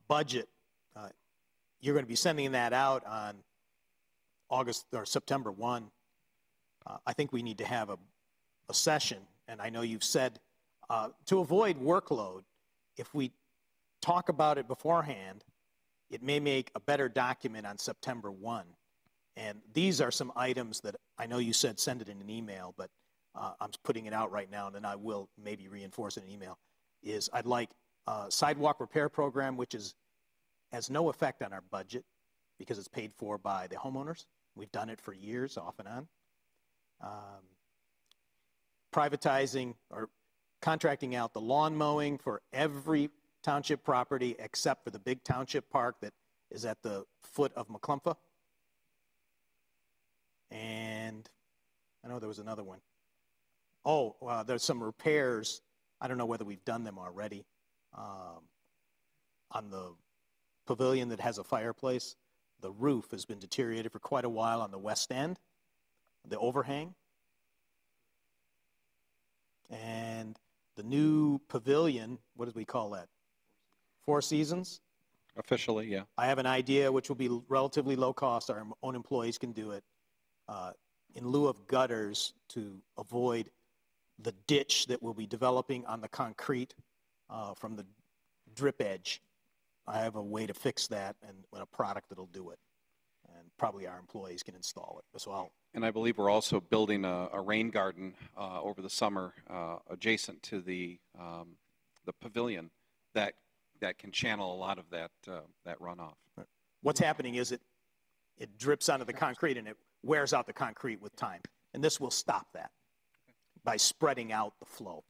Budget. You're going to be sending that out on August or September 1. I think we need to have a session, and I know you've said to avoid workload, if we talk about it beforehand, it may make a better document on September 1. And these are some items that I know you said send it in an email, but I'm putting it out right now, and then I will maybe reinforce it in an email, is I'd like a sidewalk repair program, which has no effect on our budget because it's paid for by the homeowners. We've done it for years, off and on. Privatizing or contracting out the lawn mowing for every township property except for the big township park that is at the foot of McClumpha. And I know there was another one. Oh, there's some repairs. I don't know whether we've done them already. On the pavilion that has a fireplace, the roof has been deteriorated for quite a while on the west end, the overhang. And the new pavilion, what do we call that? Four Seasons? Officially, yeah. I have an idea which will be relatively low cost. Our own employees can do it. In lieu of gutters, to avoid the ditch that will be developing on the concrete from the drip edge. I have a way to fix that and a product that'll do it. And probably our employees can install it as well. And I believe we're also building a rain garden over the summer adjacent to the pavilion that can channel a lot of that runoff. Right. What's happening is it drips onto the concrete and it wears out the concrete with time. And this will stop that by spreading out the flow.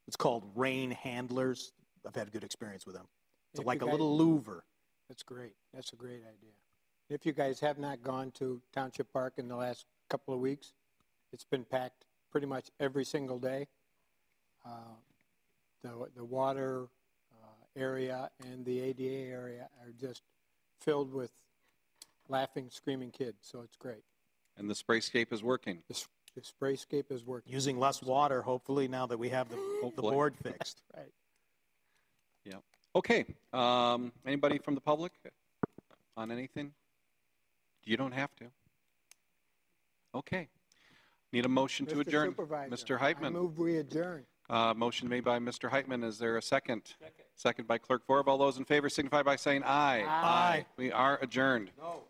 It's called rain handlers. I've had a good experience with them. It's like a little louver. That's great. That's a great idea. If you guys have not gone to Township Park in the last couple of weeks, it's been packed pretty much every single day. The water area and the ADA area are just filled with laughing, screaming kids, so it's great. And the sprayscape is working. The sprayscape is working. Using less water, hopefully, now that we have the board fixed. Right. Yeah. Okay. Anybody from the public on anything? You don't have to. Okay. Need a motion to adjourn. Mr. Heitman. I move we adjourn. Motion made by Mr. Heitman. Is there a second? Second by Clerk Vorab. All those in favor signify by saying aye. Aye. We are adjourned. No.